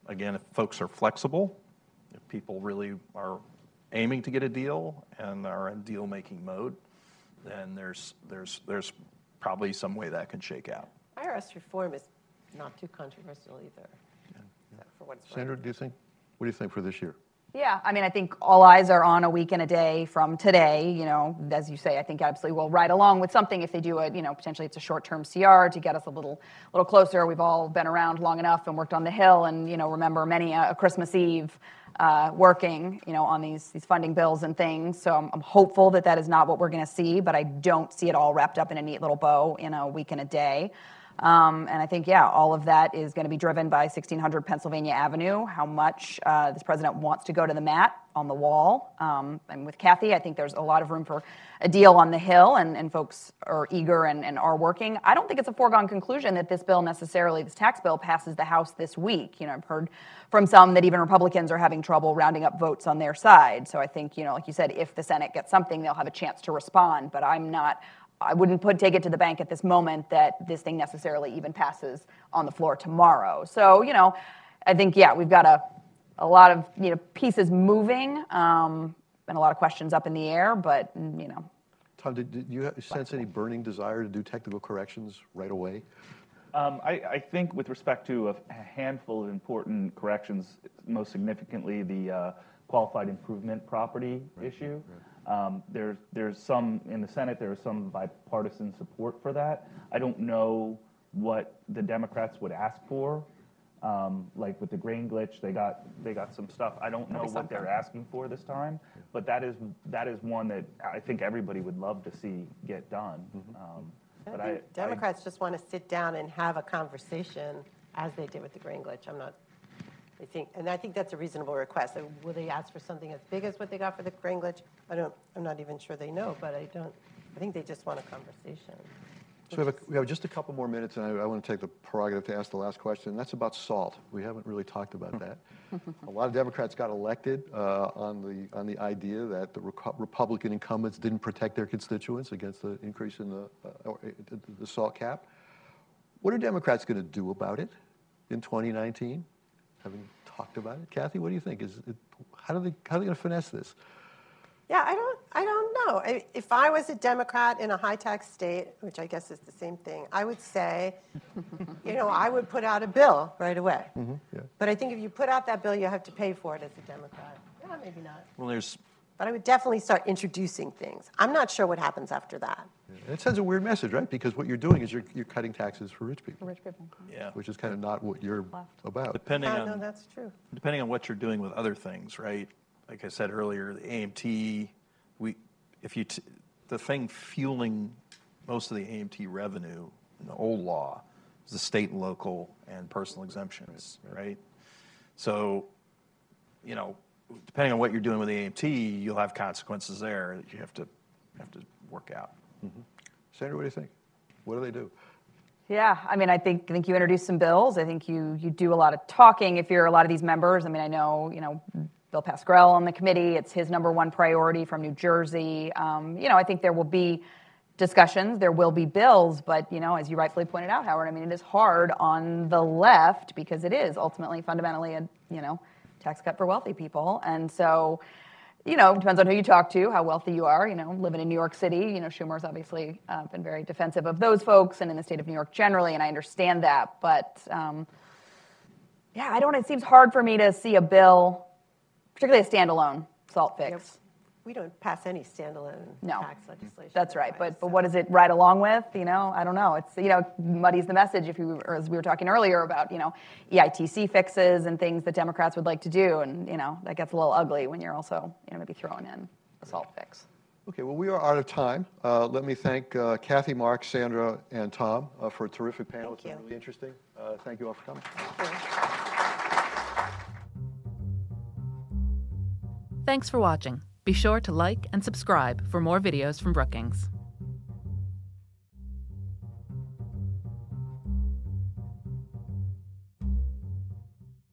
Again, if folks are flexible, if people really are aiming to get a deal and are in deal-making mode, then there's probably some way that can shake out. IRS reform is not too controversial either. For what it's worth. Sandra, what do you think for this year? Yeah, I mean, I think all eyes are on a week and a day from today. You know, as you say, I think absolutely we'll ride along with something if they do it. You know, potentially it's a short-term CR to get us a little closer. We've all been around long enough and worked on the Hill, and you know, remember many a Christmas Eve working, you know, on these funding bills and things. So I'm hopeful that that is not what we're going to see, but I don't see it all wrapped up in a neat little bow in a week and a day. And I think, yeah, all of that is going to be driven by 1600 Pennsylvania Avenue, how much this president wants to go to the mat on the wall. And with Kathy, I think there's a lot of room for a deal on the Hill, and folks are eager and are working. I don't think it's a foregone conclusion that this bill necessarily, this tax bill, passes the House this week. You know, I've heard from some that even Republicans are having trouble rounding up votes on their side. So I think, you know, like you said, if the Senate gets something, they'll have a chance to respond. But I wouldn't take it to the bank at this moment that this thing necessarily even passes on the floor tomorrow. So, you know, I think, yeah, we've got a lot of, you know, pieces moving and a lot of questions up in the air, but, you know. Tom, did you sense any burning desire to do technical corrections right away? I think with respect to a handful of important corrections, most significantly the qualified improvement property issue. There's some in the Senate. There's some bipartisan support for that. I don't know what the Democrats would ask for. Like with the grain glitch, they got some stuff. I don't know what they're asking for this time, but that is one that I think everybody would love to see get done. But I think Democrats just want to sit down and have a conversation as they did with the grain glitch. I think that's a reasonable request. Will they ask for something as big as what they got for the grain glitch? I'm not even sure they know, but I think they just want a conversation. So we have just a couple more minutes, and I want to take the prerogative to ask the last question. That's about SALT. We haven't really talked about that. A lot of Democrats got elected on the idea that the Republican incumbents didn't protect their constituents against the increase in the SALT cap. What are Democrats going to do about it in 2019? Having talked about it, Kathy, what do you think? How are they going to finesse this? Yeah, I don't know. If I was a Democrat in a high-tax state, which I guess is the same thing, I would say, you know, I would put out a bill right away. Yeah. But I think if you put out that bill, you have to pay for it as a Democrat. Yeah, maybe not. Well, But I would definitely start introducing things. I'm not sure what happens after that. Yeah. It sends a weird message, right? Because what you're doing is you're cutting taxes for rich people. For rich people. yeah. Which is kind of not what you're about. Depending No, on that's true. depending on what you're doing with other things, right? Like I said earlier, the AMT, the thing fueling most of the AMT revenue in the old law is the state and local and personal exemptions, right? So, you know, depending on what you're doing with the AMT, you'll have consequences there that you have to work out. Sandra, what do you think? What do they do? Yeah, I mean, I think you introduce some bills. I think you do a lot of talking if you're a lot of these members. I mean, I know, you know, Bill Pascrell on the committee, it's his #1 priority from New Jersey. You know, I think there will be discussions, there will be bills, but, you know, as you rightfully pointed out, Howard, I mean, it is hard on the left because it is ultimately fundamentally a, you know, tax cut for wealthy people. And so, you know, it depends on who you talk to, how wealthy you are. You know, living in New York City, you know, Schumer's obviously been very defensive of those folks and in the state of New York generally, and I understand that. But, yeah, it seems hard for me to see a bill, particularly a standalone SALT fix. Yep. We don't pass any standalone tax legislation. That's right. But what does it ride along with? You know, I don't know. It's, you know, muddies the message or as we were talking earlier about, you know, EITC fixes and things that Democrats would like to do. And, you know, that gets a little ugly when you're also, you know, maybe throwing in a SALT fix. Okay, well, we are out of time. Let me thank Kathy, Mark, Sandra, and Tom for a terrific panel. It's been really interesting. Thank you all for coming. Thanks for watching. Be sure to like and subscribe for more videos from Brookings.